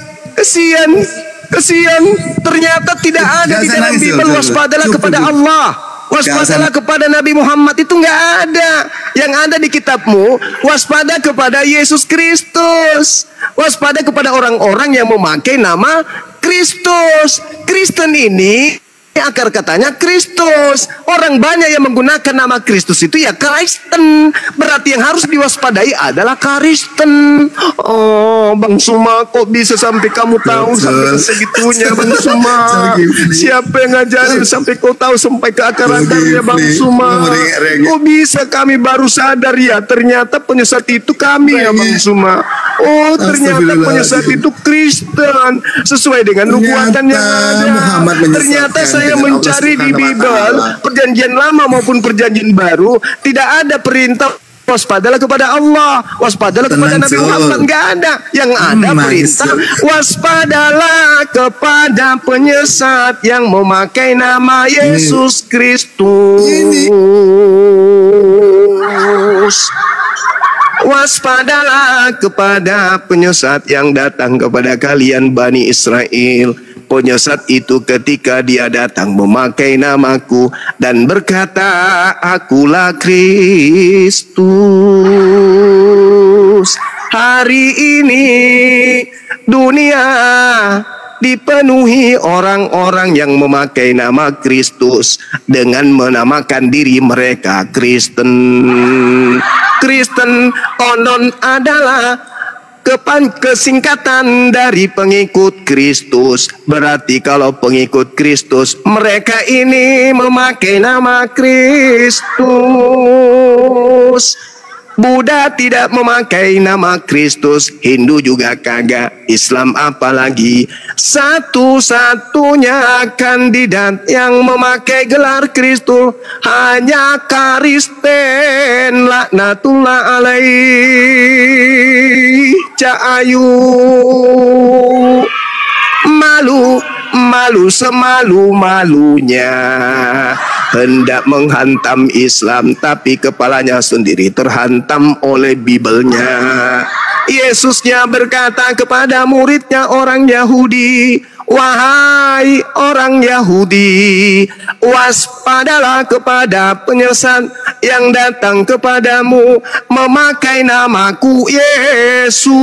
Ternyata tidak ada di dalam Bible waspadalah kepada Allah. Waspadalah kepada Nabi Muhammad itu nggak ada. Yang ada di kitabmu waspada kepada Yesus Kristus. Waspada kepada orang-orang yang memakai nama Kristus. Kristen ini akar katanya Kristus. Orang banyak yang menggunakan nama Kristus itu ya Kristen. Berarti yang harus diwaspadai adalah Kristen. Oh, Bang Suma, kok bisa sampai kamu tahu sampai segitunya, Bang Suma? Siapa yang ngajarin sampai kau tahu sampai ke akar-akarnya, Bang Suma? Kok bisa kami baru sadar ya? Ternyata penyesat itu kami ya, Bang Suma. Oh, ternyata penyesat itu Kristen. Sesuai dengan nubuatan yang ada. Ternyata saya mencari di Bible, perjanjian lama maupun perjanjian baru, tidak ada perintah waspadalah kepada Allah, waspadalah kepada Nabi Muhammad. Enggak ada. Yang ada perintah waspadalah kepada penyesat yang memakai nama Yesus Kristus. Waspadalah kepada penyesat yang datang kepada kalian Bani Israel. Penyesat itu ketika dia datang memakai namaku dan berkata, akulah Kristus. Hari ini dunia dipenuhi orang-orang yang memakai nama Kristus dengan menamakan diri mereka Kristen. Kristen konon adalah kesingkatan dari pengikut Kristus. Berarti kalau pengikut Kristus, mereka ini memakai nama Kristus. Buddha tidak memakai nama Kristus, Hindu juga kagak, Islam apalagi. Satu-satunya kandidat yang memakai gelar Kristus hanya Kristen, laknatullah alaih. Cak Ayu malu semalu-malunya, hendak menghantam Islam, tapi kepalanya sendiri terhantam oleh Bibelnya. Yesusnya berkata kepada muridnya orang Yahudi, wahai orang Yahudi, waspadalah kepada penyesat yang datang kepadamu memakai namaku Yesus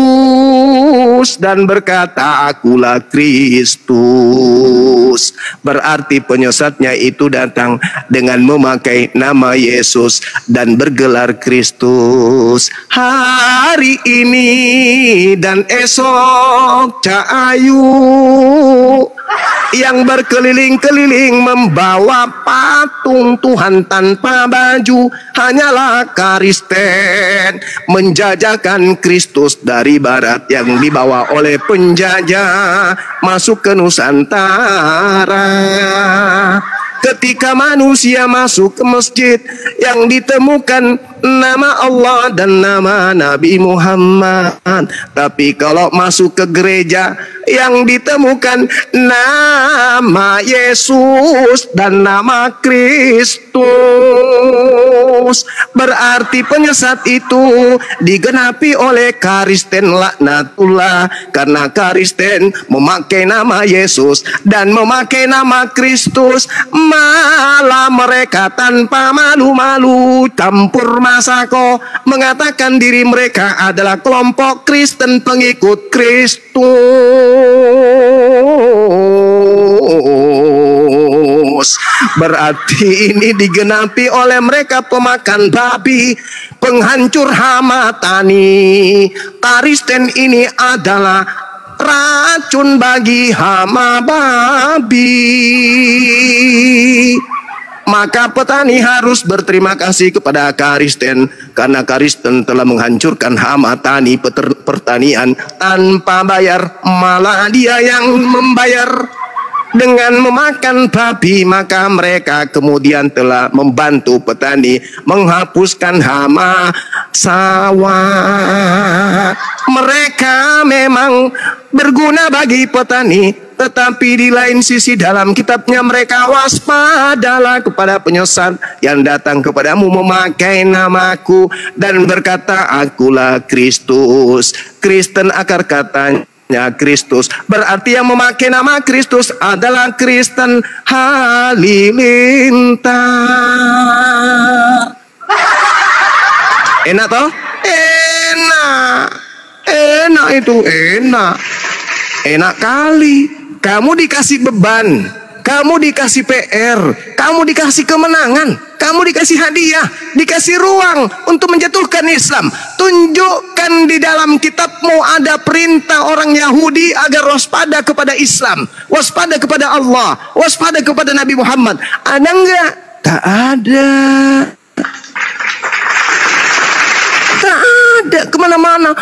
dan berkata, akulah Kristus. Berarti penyesatnya itu datang dengan memakai nama Yesus dan bergelar Kristus. Hari ini dan esok Cak Ayu yang berkeliling-keliling membawa patung Tuhan tanpa baju hanyalah Kristen, menjajakan Kristus dari barat yang dibawa oleh penjajah masuk ke Nusantara. Ketika manusia masuk ke masjid yang ditemukan nama Allah dan nama Nabi Muhammad, tapi kalau masuk ke gereja yang ditemukan nama Yesus dan nama Kristus, berarti penyesat itu digenapi oleh Kristen, laknatullah, karena Kristen memakai nama Yesus dan memakai nama Kristus. Malah mereka tanpa malu-malu campur masako mengatakan diri mereka adalah kelompok Kristen pengikut Kristus. Berarti ini digenapi oleh mereka pemakan babi, penghancur hama tani. Kristen ini adalah racun bagi hama babi. Maka petani harus berterima kasih kepada Kristen, karena Kristen telah menghancurkan hama tani pertanian tanpa bayar, malah dia yang membayar dengan memakan babi. Maka mereka kemudian telah membantu petani menghapuskan hama sawah. Mereka memang berguna bagi petani, tetapi di lain sisi dalam kitabnya mereka waspadalah kepada penyesat yang datang kepadamu memakai namaku dan berkata, akulah Kristus. Kristen akar katanya Kristus, berarti yang memakai nama Kristus adalah Kristen Halilintar. Enak toh? Enak itu, enak kali. Kamu dikasih beban, kamu dikasih PR, kamu dikasih kemenangan, kamu dikasih hadiah, dikasih ruang untuk menjatuhkan Islam. Tunjukkan di dalam kitabmu ada perintah orang Yahudi agar waspada kepada Islam, waspada kepada Allah, waspada kepada Nabi Muhammad. Ada enggak? Tak ada. Tak ada, kemana-mana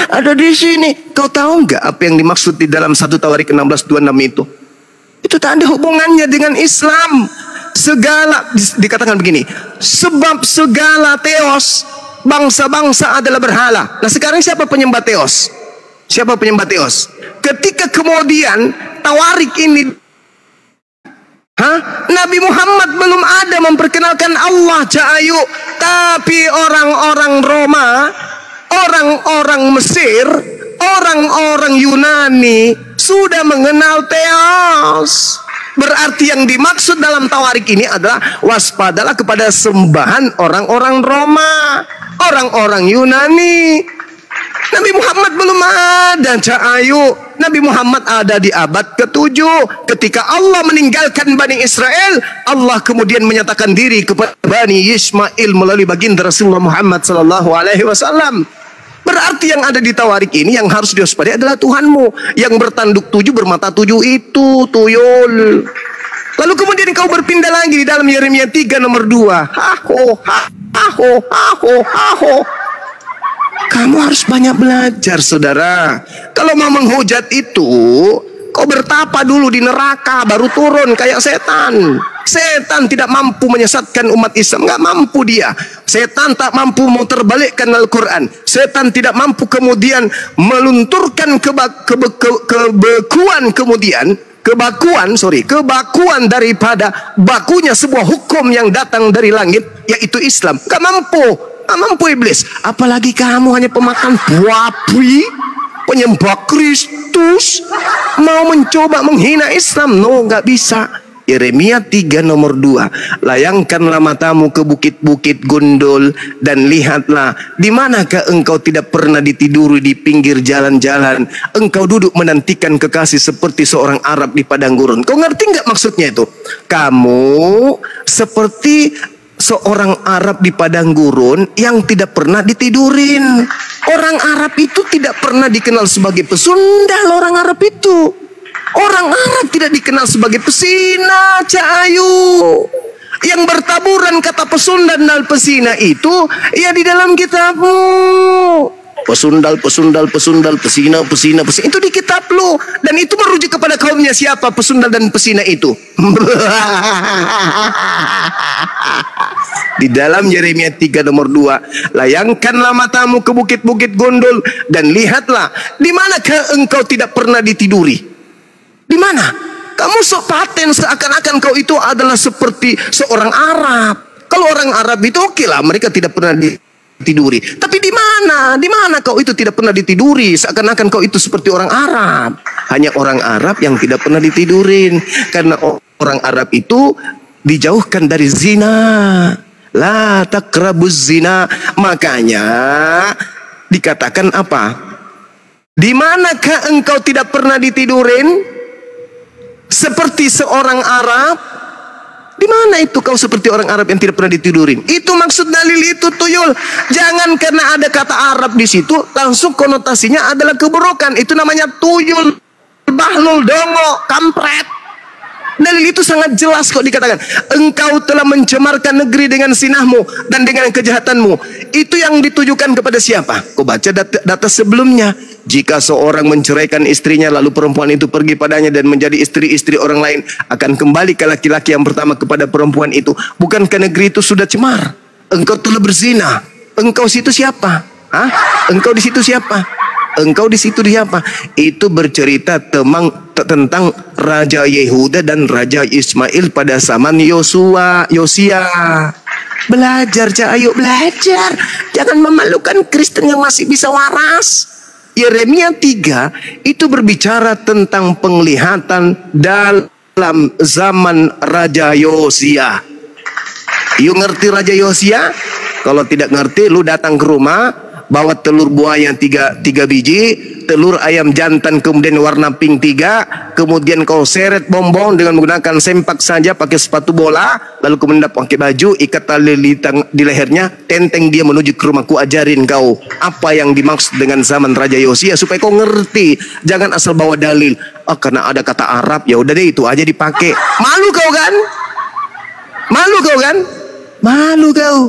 ada di sini. Kau tahu nggak apa yang dimaksud di dalam 1 Tawarik 16:26 itu? Itu tak ada hubungannya dengan Islam. Segala dikatakan begini, sebab segala teos bangsa-bangsa adalah berhala. Nah sekarang siapa penyembah teos? Siapa penyembah teos? Ketika kemudian Tawarik ini, Nabi Muhammad belum ada memperkenalkan Allah, Cak Ayu. Tapi orang-orang Roma, orang-orang Mesir, orang-orang Yunani sudah mengenal teos. Berarti yang dimaksud dalam tawarik ini adalah waspadalah kepada sembahan orang-orang Roma, orang-orang Yunani. Nabi Muhammad belum ada, Cak Ayu. Nabi Muhammad ada di abad ke-7. Ketika Allah meninggalkan Bani Israel, Allah kemudian menyatakan diri kepada Bani Ismail melalui baginda Rasulullah Muhammad sallallahu alaihi wasallam. Berarti yang ada di tawarik ini yang harus diwaspadai adalah Tuhanmu yang bertanduk 7 bermata 7 itu, tuyul. Lalu kemudian kau berpindah lagi di dalam Yeremia 3 nomor 2. Kamu harus banyak belajar, saudara. Kalau mau menghujat itu, kau bertapa dulu di neraka, baru turun kayak setan. Setan tidak mampu menyesatkan umat Islam, nggak mampu dia. Setan tak mampu memutarbalikkan Al-Quran. Setan tidak mampu kemudian melunturkan kebakuan daripada bakunya sebuah hukum yang datang dari langit, yaitu Islam. Nggak mampu iblis. Apalagi kamu hanya pemakan babi, penyembah Kristus, mau mencoba menghina Islam. No, nggak bisa. Yeremia 3 nomor 2. Layangkanlah matamu ke bukit-bukit Gondol dan lihatlah, di manakah engkau tidak pernah ditiduri di pinggir jalan-jalan. Engkau duduk menantikan kekasih seperti seorang Arab di padang gurun. Kau ngerti nggak maksudnya itu? Kamu seperti seorang Arab di padang gurun yang tidak pernah ditidurin. Orang Arab itu tidak pernah dikenal sebagai pesundal. Orang Arab itu, orang Arab tidak dikenal sebagai pesina, Cak Ayu. Yang bertaburan kata pesundal dan pesina itu ya di dalam kitabmu. Pesundal, pesina, itu di kitab lu. Dan itu merujuk kepada kaumnya siapa pesundal dan pesina itu? Di dalam Yeremia 3 nomor 2, layangkanlah matamu ke bukit-bukit Gondol dan lihatlah, di manakah engkau tidak pernah ditiduri. Di mana? Kamu sok paten seakan-akan kau itu adalah seperti seorang Arab. Kalau orang Arab itu oke lah, mereka tidak pernah ditiduri. Tapi di mana? Di mana kau itu tidak pernah ditiduri? Seakan-akan kau itu seperti orang Arab. Hanya orang Arab yang tidak pernah ditidurin. Karena orang Arab itu dijauhkan dari zina. La taqrabuz zina. Makanya dikatakan apa? Di manakah engkau tidak pernah ditidurin? Seperti seorang Arab. Di mana itu kau seperti orang Arab yang tidak pernah ditidurin? Itu maksud dalil itu, tuyul. Jangan karena ada kata Arab di situ langsung konotasinya adalah keburukan. Itu namanya tuyul, bahlul, dongo, kampret. Dalil itu sangat jelas kok dikatakan. Engkau telah mencemarkan negeri dengan sinahmu dan dengan kejahatanmu. Itu yang ditujukan kepada siapa? Kau baca data sebelumnya. Jika seorang menceraikan istrinya lalu perempuan itu pergi padanya dan menjadi istri-istri orang lain, akan kembali ke laki-laki yang pertama kepada perempuan itu. Bukankah negeri itu sudah cemar? Engkau telah berzina. Engkau situ siapa? Hah? Engkau di situ siapa? Engkau di situ siapa? Itu bercerita tentang Raja Yehuda dan Raja Ismail pada zaman Yosia. Belajar, Cak Ayu, belajar. Jangan memalukan Kristen yang masih bisa waras. Yeremia 3 itu berbicara tentang penglihatan dalam zaman Raja Yosia. You ngerti Raja Yosia? Kalau tidak ngerti, lu datang ke rumah, bawa telur buaya 3 biji, telur ayam jantan kemudian warna pink 3, kemudian kau seret bonbon dengan menggunakan sempak saja, pakai sepatu bola, lalu kemudian pakai baju, ikat tali di lehernya, tenteng dia menuju ke rumahku. Ajarin kau apa yang dimaksud dengan zaman Raja Yosia supaya kau ngerti. Jangan asal bawa dalil. Oh, karena ada kata Arab, ya udah deh itu aja dipakai. Malu kau kan? Malu kau kan? Malu kau.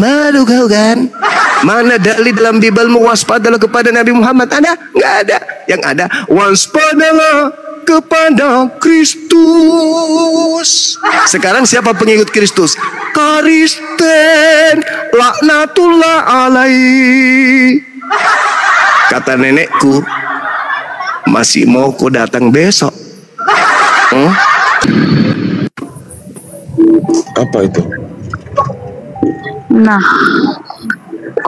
Malu kau kan? Mana dalil dalam Bibelmu waspadalah kepada Nabi Muhammad? Ada? Nggak ada. Yang ada waspadalah kepada Kristus. Sekarang siapa pengikut Kristus? Kristen laknatullah alaihi. Kata nenekku, masih mau kau datang besok? Apa itu? Nah,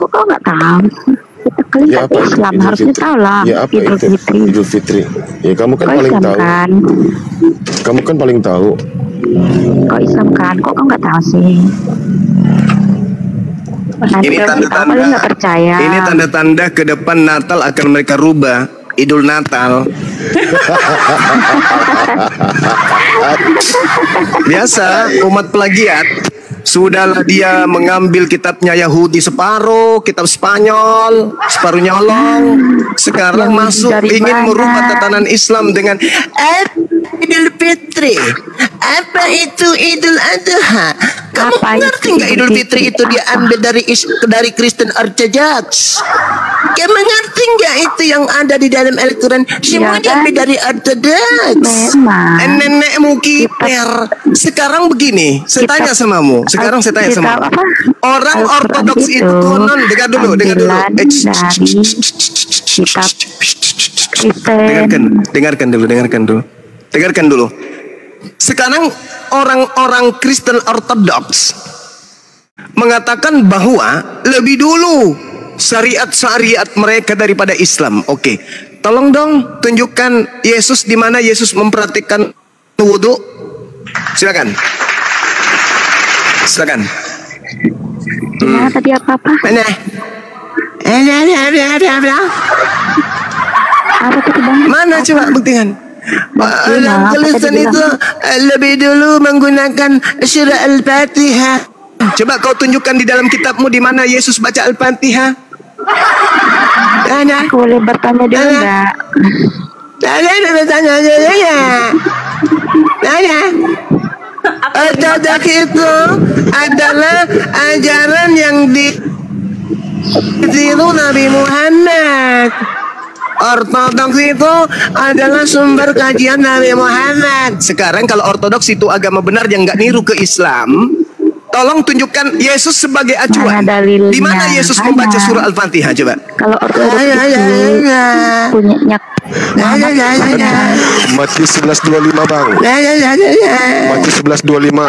kok kau nggak tahu? Kalian Ya apa itu Islam Idul harusnya Fitri? tahu lah Ya apa Idul itu Fitri. Idul Fitri? Ya kamu kan Kau paling Islam tahu. kan? Kamu kan paling tahu. Kau Islam kan? Kok kau nggak tahu sih? Nanti Ini kalau kita paling nggak percaya. Ini tanda-tanda ke depan Natal akan mereka rubah. Idul Natal. Biasa umat plagiat. Sudahlah dia mengambil kitabnya Yahudi separuh, kitab Spanyol, separuh nyolong. Sekarang Yang masuk dari ingin mana? merubah tatanan Islam dengan Idul Fitri. Apa itu Idul Adha? Kamu Apa ngerti itu nggak Idul Idul Fitri Fitri? itu diambil dari Kristen Orthodox? Kamu ngerti nggak itu yang ada di dalam Al-Quran? Semua Ya kan? diambil dari Orthodox. Memang. Nenekmu kiper. Sekarang begini, saya Kitab- tanya samamu. Sekarang saya tanya kitab sama apa? orang Al-Quran Ortodoks itu konon, dengar dulu. ambilan dari kitab Kristen. Dengarkan dulu. Sekarang orang-orang Kristen Ortodoks mengatakan bahwa lebih dulu syariat mereka daripada Islam. Oke. Tolong dong tunjukkan Yesus di mana Yesus mempraktikkan wudhu. Silakan. Gimana tadi apa-apa? Mana? Apa tadi bang? Mana coba buktikan? Orang apa Kristen tadi itu lebih dulu menggunakan surah Al-Fatihah. Coba kau tunjukkan di dalam kitabmu di mana Yesus baca Al-Fatihah. Mana? Aku boleh bertanya dulu enggak? Ada bertanya dulu ya. Mana? Ortodoks itu adalah ajaran yang ditiru Nabi Muhammad. Ortodoks itu adalah sumber kajian Nabi Muhammad. Sekarang kalau ortodoks itu agama benar yang nggak niru ke Islam, tolong tunjukkan Yesus sebagai acuan. Mana dalilnya? Di mana Yesus membaca Mana? surah Al-Fatihah coba? Kalau ortodoks itu punyanya Matius 11:25 bang. Matius 11:25.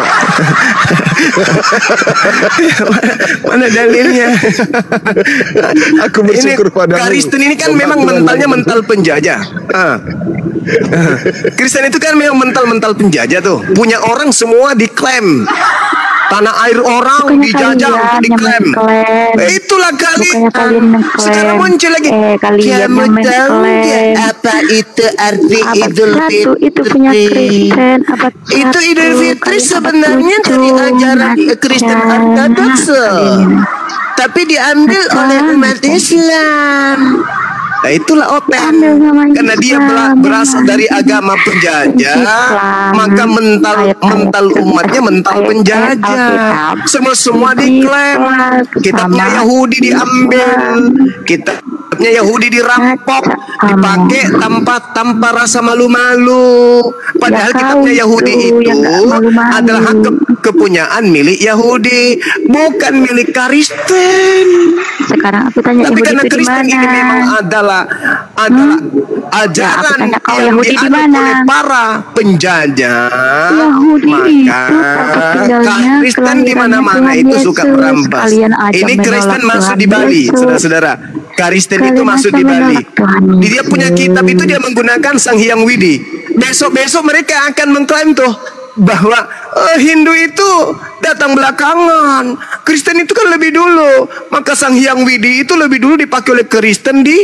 Mana dalilnya? Aku bersyukur padamu. Kristen ini kan memang mentalnya mental penjajah. Kristen itu kan memang mental penjajah tuh. Punya orang semua diklaim. Tanah air orang Bukannya dijajah kalian untuk yang diklaim. mengklaim. Itulah kalian. Bukannya kalian mengklaim. Sekarang muncul lagi. Kalian yang Kamu tahu mengklaim. nggak apa itu arti abad Idul 1 itu punya Fitri? Kristen. Abad Itu 1, Idul Fitri kalian abad sebenarnya dari 7, ajaran Kristen macam. Ortodoks, Kalian. tapi diambil Macam. oleh umat Islam. Nah itulah open, Ambil namanya karena dia Islam, berasal memang. dari agama penjajah, Islam. maka mental umatnya mental penjajah. Semua diklaim. Kitabnya Sama Yahudi diambil, kitabnya Yahudi dirampok, dipakai tanpa rasa malu-malu. Padahal Ya, kitabnya kau Yahudi itu itu yang nggak malu-malu. adalah hak kepunyaan milik Yahudi, bukan milik Kristen. Sekarang aku tanya Tapi Yahudi karena itu di Kristen mana? ini memang adalah Ya, ajaran aku tanya kau, yang Yahudi di dianut mana? oleh para penjajah. Yahudi Maka itu tempat tinggalnya, Kristen di mana-mana kelahiran itu Tuhan suka Yesus. merampas. Kalian aja Ini Kristen menolak masuk Tuhan di Bali, Yesus. saudara-saudara. Kristen itu Kalian masuk aja di Bali. menolak Tuhan Dia punya Yesus. kitab itu dia menggunakan Sang Hyang Widi. Besok-besok mereka akan mengklaim tuh bahwa Hindu itu datang belakangan, Kristen itu kan lebih dulu. Maka Sang Hyang Widi itu lebih dulu dipakai oleh Kristen di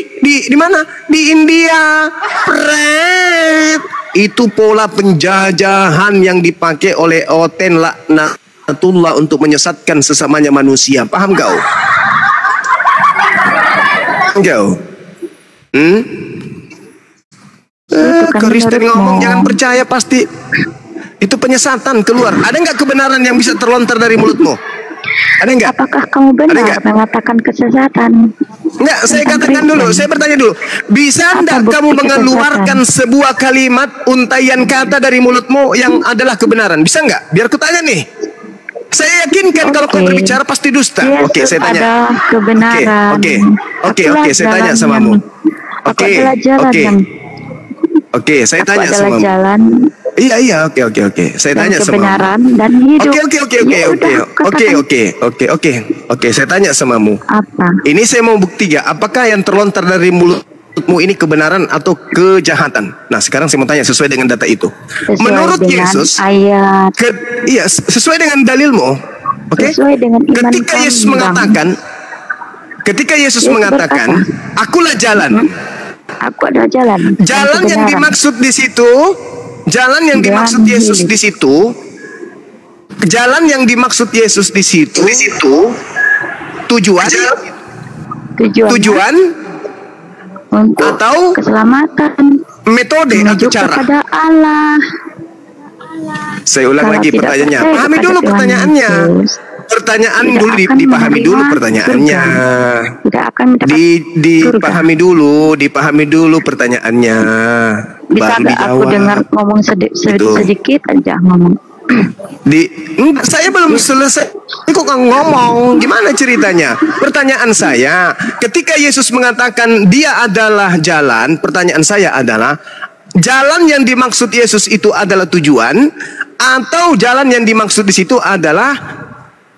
mana? Di India. Pret. Itu pola penjajahan yang dipakai oleh Oten laknatullah untuk menyesatkan sesamanya manusia. Paham kau? Kau? Itu kan Kristen menurutmu. ngomong jangan percaya pasti itu penyesatan keluar. Ada nggak kebenaran yang bisa terlontar dari mulutmu? Ada nggak? Apakah kamu Ada benar nggak? mengatakan kesesatan? Nggak, saya Tentang katakan dulu, Kristen. saya bertanya dulu. Bisa Apa nggak bukti kamu mengeluarkan kesesatan? sebuah kalimat untaian kata dari mulutmu yang adalah kebenaran? Bisa nggak? Biar ku tanya nih. Saya yakinkan kalau kau Oke. berbicara pasti dusta. Yesus Oke, saya tanya. adalah kebenaran. Oke, Akulah saya tanya jalan samamu. yang- Aku adalah jalan yang Oke, saya Aku tanya adalah samamu. jalan Iya, oke. Saya Dan tanya sama kebenaran dan hidup. Ya udah, katakan. Oke. Saya tanya samamu. Apa? Ini saya mau bukti ya. Apakah yang terlontar dari mulutmu ini kebenaran atau kejahatan? Nah, sekarang saya mau tanya sesuai dengan data itu. Sesuai Menurut dengan Yesus, ayat. iya, sesuai dengan dalilmu. Oke. Sesuai dengan iman Ketika kami, Yesus Bang. mengatakan, Yesus mengatakan, berkata, akulah jalan. Aku adalah jalan. dan Jalan yang kebenaran. dimaksud di situ, jalan yang Dan dimaksud Yesus hidup. di situ, jalan yang dimaksud Yesus di situ, tujuan untuk atau keselamatan metode menuju atau cara. kepada Allah. Saya ulang Kalau lagi tidak pertanyaannya. percaya Pahami kepada dulu Tuhan pertanyaannya. Yesus, Pertanyaan tidak dulu akan dipahami dulu menerima pertanyaannya. tidak akan mendapat surga. Dipahami dulu pertanyaannya. Bisa Baru nggak aku dijawab. dengar ngomong Gitu. sedikit aja ngomong. Enggak, saya belum selesai kok ngomong. Gimana ceritanya? Pertanyaan saya, ketika Yesus mengatakan dia adalah jalan, pertanyaan saya adalah jalan yang dimaksud Yesus itu adalah tujuan atau jalan yang dimaksud di situ adalah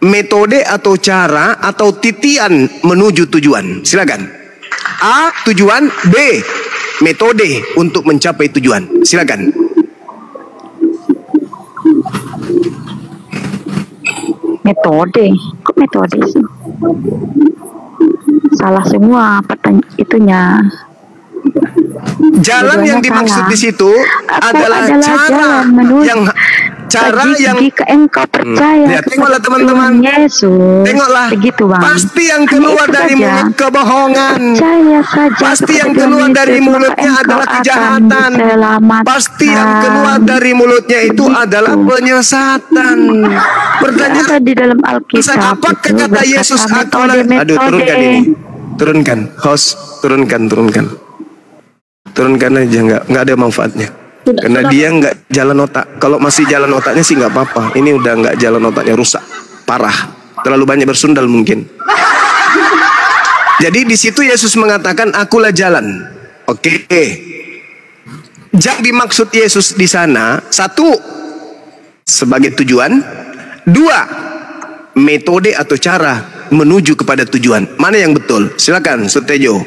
metode atau cara atau titian menuju tujuan? Silakan. A, tujuan. B, metode untuk mencapai tujuan. Silakan. Metode, kok metode sih? Salah semua itunya. Jalan yang dimaksud salah. di situ Aku adalah cara jalan menuju yang jika engkau percaya ya, tengoklah kepada teman-teman. Tuhan Yesus. Tengoklah. Begitu, Bang. Pasti yang Hanya keluar itu dari saja. mulut kebohongan. Percaya saja Pasti kepada yang Tuhan keluar Yesus, dari maka mulutnya engkau adalah akan kejahatan. diselamatkan. Pasti yang keluar dari mulutnya itu Begitu. adalah penyesatan. Pertanyaan Ada di dalam Alkitab. apakah itu kata berkata Yesus akulah metode. aduh, turunkan ini. Turunkan, host, turunkan. Turunkan aja, nggak ada manfaatnya. Karena dia nggak jalan otak. Kalau masih jalan otaknya sih nggak apa-apa. Ini udah nggak jalan otaknya, rusak, parah. Terlalu banyak bersundal mungkin. Jadi di situ Yesus mengatakan akulah jalan. Oke. Yang dimaksud Yesus di sana, satu, sebagai tujuan. Dua, metode atau cara menuju kepada tujuan. Mana yang betul? Silakan, Sutejo.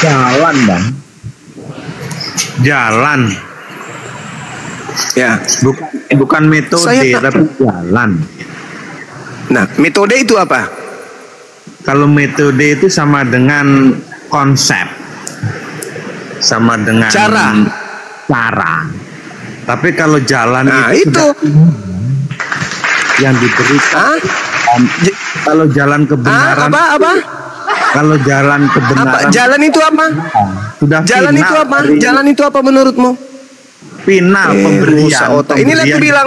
Jalan, Bang. Jalan. Ya. Bukan metode, Saya tak- tapi jalan. Nah, metode itu apa? Kalau metode itu sama dengan konsep, sama dengan cara. Tapi kalau jalan Nah, itu itu. sudah yang diberikan. Kalau jalan kebenaran, Apa? kalau jalan kebenaran, Jalan itu apa? sudah Jalan final itu apa? dari Jalan itu apa menurutmu? final pemberian. Rusak otak. Inilah aku bilang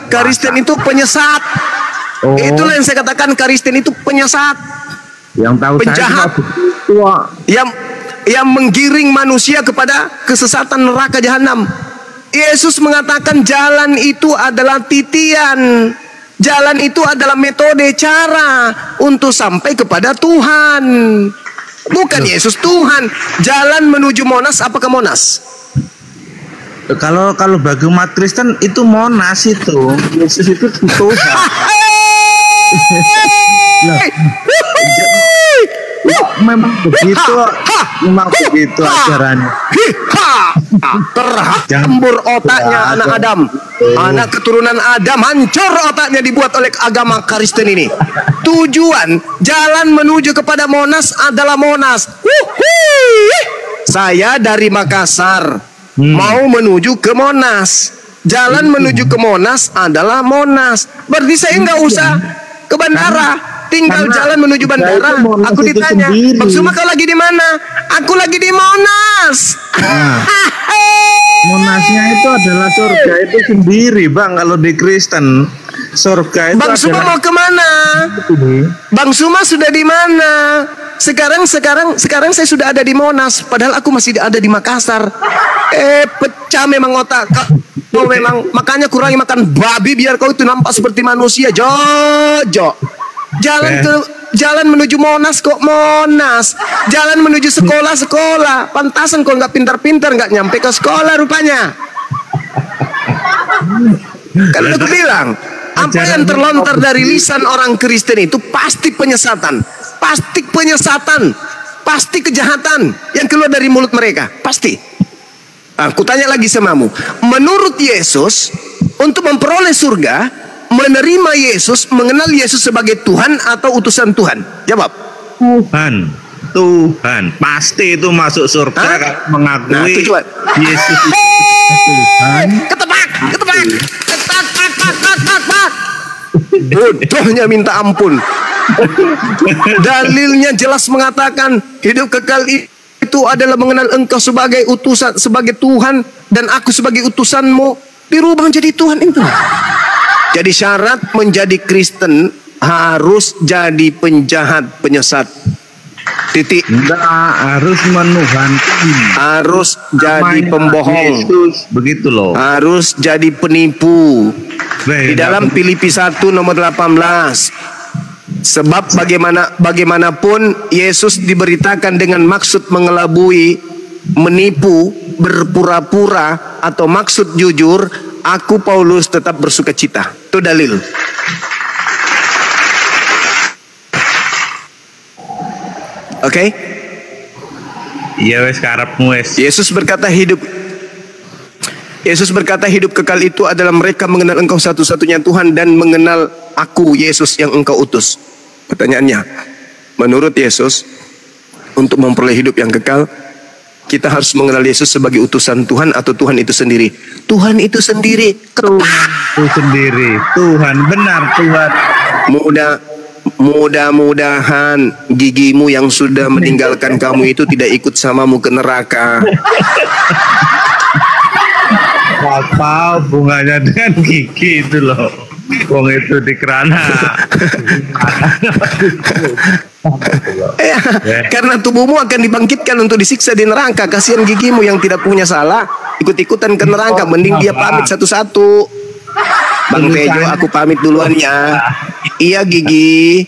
Kristen itu penyesat. Oh, Itulah yang saya katakan, Kristen itu penyesat, yang tahu penjahat. saya yang menggiring manusia kepada kesesatan neraka jahanam. Yesus mengatakan jalan itu adalah titian. Jalan itu adalah metode, cara untuk sampai kepada Tuhan. Bukan Yesus Tuhan. Jalan menuju Monas, apakah Monas? Kalau bagi umat Kristen itu Monas itu. Yesus itu Tuhan. Memang begitu ajarannya. Terhambur otaknya anak Adam, anak keturunan Adam, hancur otaknya dibuat oleh agama Kristen ini. Tujuan jalan menuju kepada Monas adalah Monas. Saya dari Makassar mau menuju ke Monas. Jalan menuju ke Monas adalah Monas. Berarti saya nggak usah ke bandara. Tinggal jalan menuju bandara. Aku ditanya, Bang Suma kau lagi di mana? Aku lagi di Monas. Monasnya itu adalah surga itu sendiri, Bang. Kalau di Kristen, surga itu Bang Suma mau kemana? Bang Suma sudah di mana? Sekarang saya sudah ada di Monas. Padahal aku masih ada di Makassar. Pecah memang otak. Kau memang makanya kurangi makan babi biar kau itu nampak seperti manusia. Jojo. Jalan ke jalan menuju Monas kok Monas, jalan menuju sekolah. Pantasan kok nggak pintar-pintar, nggak nyampe ke sekolah rupanya. Kan aku bilang, apa yang terlontar dari lisan orang Kristen itu pasti penyesatan, pasti kejahatan yang keluar dari mulut mereka, pasti. Aku tanya lagi samamu, menurut Yesus, untuk memperoleh surga, menerima Yesus, mengenal Yesus sebagai Tuhan atau utusan Tuhan? Jawab. Tuhan. Pasti itu masuk surga mengakui Yesus itu Tuhan. Ketebak. Bodohnya minta ampun. Dalilnya jelas mengatakan hidup kekal itu adalah mengenal Engkau sebagai utusan, sebagai Tuhan, dan aku sebagai utusanmu. Dirubah menjadi Tuhan itu. Jadi syarat menjadi Kristen harus jadi penjahat, penyesat. Titik. Enggak, harus menuhankan. Harus jadi pembohong. Yesus, begitu loh. Harus jadi penipu. Di dalam Filipi 1 nomor 18. Sebab bagaimanapun Yesus diberitakan dengan maksud mengelabui, menipu, berpura-pura, atau maksud jujur, aku Paulus tetap bersuka cita. Itu dalil. Oke? Iya wes karepmu wes. Yesus berkata hidup kekal itu adalah mereka mengenal Engkau satu-satunya Tuhan dan mengenal aku Yesus yang Engkau utus. Pertanyaannya, menurut Yesus, untuk memperoleh hidup yang kekal, kita harus mengenal Yesus sebagai utusan Tuhan atau Tuhan itu sendiri? Tuhan itu sendiri. Tuhan, benar Tuhan. Mudah-mudahan gigimu yang sudah meninggalkan kamu itu tidak ikut samamu ke neraka. Apa hubungannya dengan gigi itu loh? Wong itu di kerana. Karena tubuhmu akan dibangkitkan untuk disiksa di neraka. Kasihan gigimu yang tidak punya salah ikut-ikutan ke neraka. Mending dia pamit satu-satu. Bang Tejo, aku pamit duluan ya. Iya Gigi.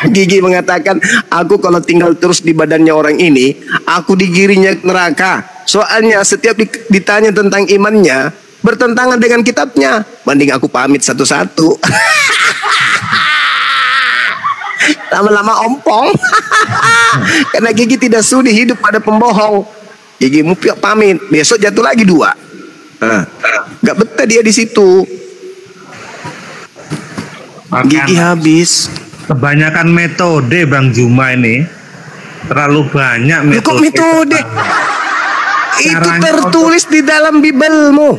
Gigi mengatakan, aku kalau tinggal terus di badannya orang ini, aku digiringnya ke neraka. Soalnya setiap ditanya tentang imannya bertentangan dengan kitabnya. Mending aku pamit satu-satu. Lama-lama ompong. Karena Gigi tidak sudi hidup pada pembohong. Gigi mupiak pamit, besok jatuh lagi 2. Gak betah dia di situ. Gigi habis. Kebanyakan metode Bang Juma ini, terlalu banyak metode. Kok metode? Itu tertulis di dalam Bibelmu.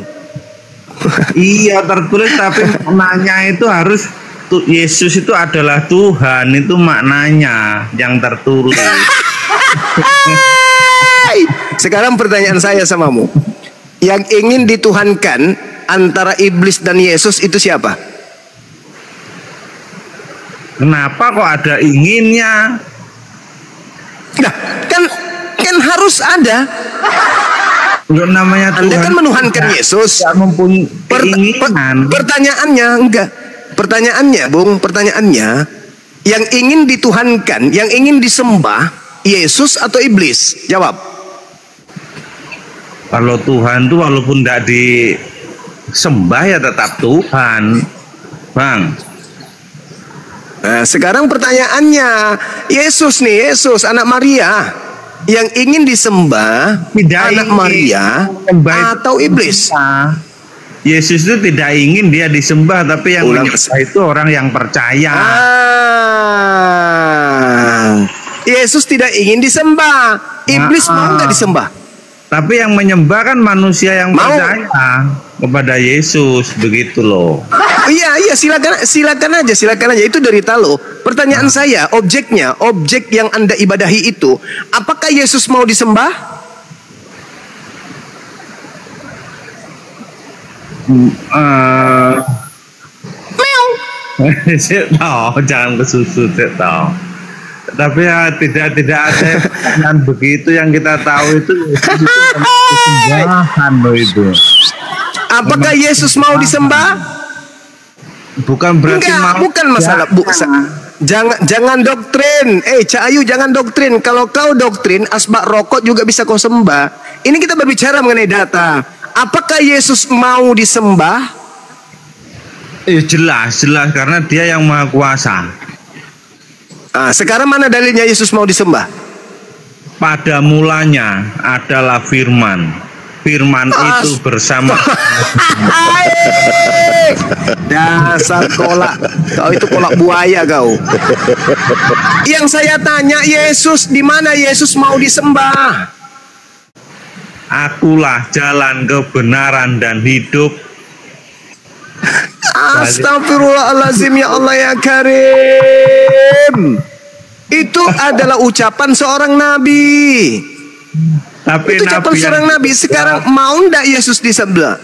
Iya tertulis, tapi maknanya itu harus Yesus itu adalah Tuhan, itu maknanya yang tertulis. Sekarang pertanyaan saya samamu, yang ingin dituhankan antara iblis dan Yesus itu siapa? Kenapa kok ada inginnya? Nah, kan harus ada. Namanya Tuhan. Anda kan menuhankan Yesus. Mempunyai keinginan. Pertanyaannya enggak. Pertanyaannya, yang ingin dituhankan, yang ingin disembah, Yesus atau iblis? Jawab. Kalau Tuhan tuh walaupun tidak disembah ya tetap Tuhan, Bang. Nah, sekarang pertanyaannya, Yesus anak Maria, yang ingin disembah, anak Maria atau iblis? Yesus itu tidak ingin dia disembah, tapi yang menyembah itu orang yang percaya. Yesus tidak ingin disembah, iblis mau nggak disembah? Tapi yang menyembah kan manusia yang percaya kepada Yesus, begitu loh. Iya, silakan aja. Itu derita lo. Pertanyaan saya, objek yang Anda ibadahi itu, apakah Yesus mau disembah? Tahu, jangan kesusu, tahu. Tapi ya tidak ada yang begitu. Yang kita tahu itu sembahan loh itu. Apakah Yesus mau disembah? Bukan berarti bukan masalah jangan doktrin. Cak Ayu, jangan doktrin. Kalau kau doktrin asbak rokok juga bisa kau sembah. Ini kita berbicara mengenai data. Apakah Yesus mau disembah? Jelas karena dia yang maha kuasa. Sekarang mana dalilnya Yesus mau disembah? Pada mulanya adalah firman. Firman itu bersama. Dasar kolak. Kau itu kolak buaya kau. Yang saya tanya, Yesus, di mana Yesus mau disembah? Akulah jalan kebenaran dan hidup. Astagfirullahaladzim, ya Allah ya Karim. Itu adalah ucapan seorang nabi. Tapi itu ucapan seorang nabi. Sekarang mau ndak Yesus disembah?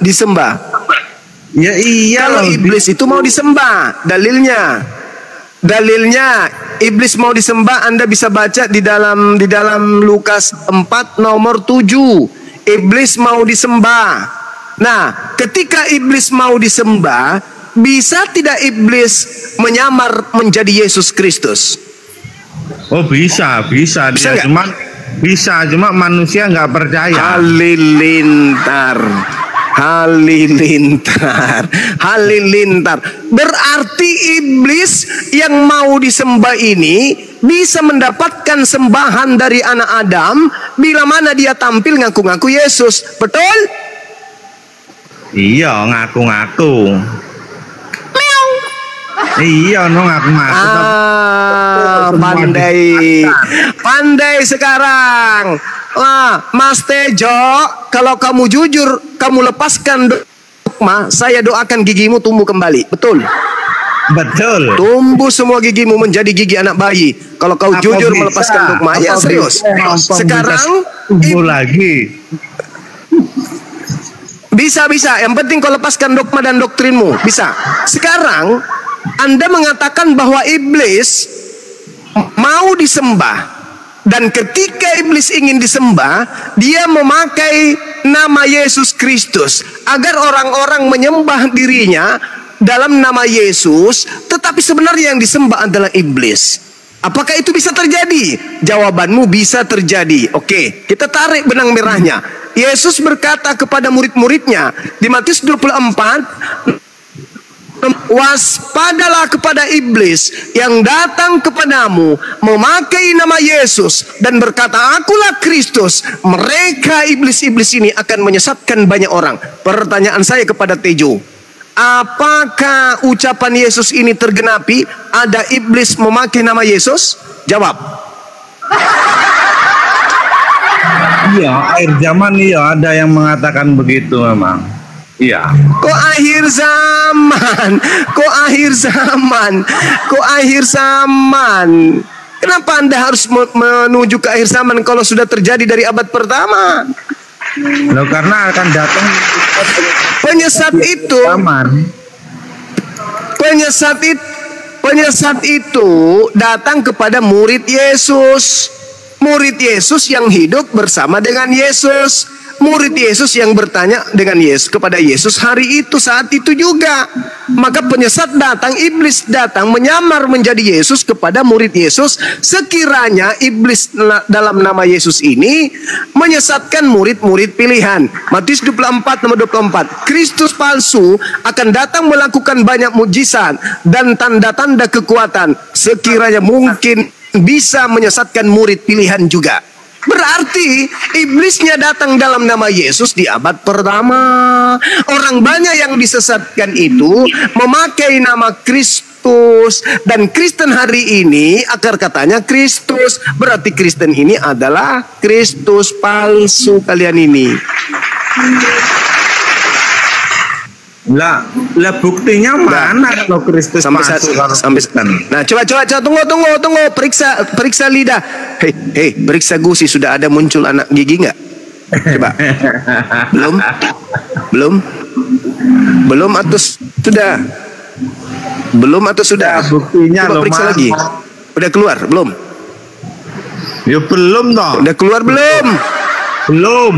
Ya iya. Kalau iblis itu mau disembah, dalilnya iblis mau disembah. Anda bisa baca di dalam Lukas 4 nomor 7. Iblis mau disembah. Nah, ketika iblis mau disembah, bisa tidak iblis menyamar menjadi Yesus Kristus? Oh bisa dia cuma manusia nggak percaya. Halilintar. Berarti iblis yang mau disembah ini bisa mendapatkan sembahan dari anak Adam bila mana dia tampil ngaku-ngaku Yesus. Betul? Iya, ngaku-ngaku. Iya, ngaku-ngaku. Pandai sekarang. Mas Tejo, kalau kamu jujur, kamu lepaskan dogma, saya doakan gigimu tumbuh kembali. Betul? Betul. Tumbuh semua gigimu menjadi gigi anak bayi. Kalau kau jujur melepaskan dogma, ya serius. Sekarang tumbuh lagi. Bisa. Yang penting kau lepaskan dogma dan doktrinmu. Bisa. Sekarang Anda mengatakan bahwa iblis mau disembah. Dan ketika iblis ingin disembah, dia memakai nama Yesus Kristus agar orang-orang menyembah dirinya dalam nama Yesus, tetapi sebenarnya yang disembah adalah iblis. Apakah itu bisa terjadi? Jawabanmu bisa terjadi. Oke, kita tarik benang merahnya. Yesus berkata kepada murid-muridnya di Matius 24, waspadalah kepada iblis yang datang kepadamu memakai nama Yesus dan berkata, akulah Kristus. Mereka iblis-iblis ini akan menyesatkan banyak orang. Pertanyaan saya kepada Tejo, apakah ucapan Yesus ini tergenapi? Ada iblis memakai nama Yesus? Jawab. Iya, akhir zaman iya ada yang mengatakan begitu memang. Iya. Kok akhir zaman? Kenapa Anda harus menuju ke akhir zaman kalau sudah terjadi dari abad pertama? Loh, karena akan datang penyesat itu datang kepada murid Yesus. Murid Yesus yang hidup bersama dengan Yesus. Murid Yesus yang bertanya dengan Yesus kepada Yesus hari itu, saat itu juga. Maka penyesat datang, iblis datang menyamar menjadi Yesus kepada murid Yesus. Sekiranya iblis dalam nama Yesus ini menyesatkan murid-murid pilihan. Matius 24 nomor 24. Kristus palsu akan datang melakukan banyak mujizat dan tanda-tanda kekuatan. Sekiranya mungkin bisa menyesatkan murid pilihan juga. Berarti iblisnya datang dalam nama Yesus di abad pertama. Orang banyak yang disesatkan itu memakai nama Kristus. Dan Kristen hari ini akar katanya Kristus. Berarti Kristen ini adalah Kristus palsu kalian ini. Lah buktinya mana kalau Kristus palsu? Nah, coba tunggu, periksa lidah. Hei, periksa gusi, sudah ada muncul anak gigi nggak? Coba. Belum atau sudah? Belum atau sudah? Buktinya coba periksa lagi. Udah keluar belum? Ya belum toh. Udah keluar belum? Belum.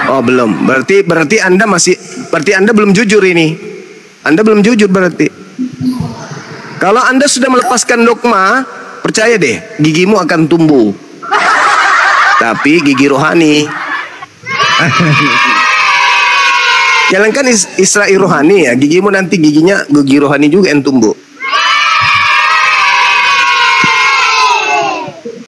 Oh belum. Berarti Anda belum jujur ini. Anda belum jujur berarti. Kalau Anda sudah melepaskan dogma, percaya deh, gigimu akan tumbuh. Tapi gigi rohani. Jalankan Israel rohani ya, gigi rohani juga yang tumbuh.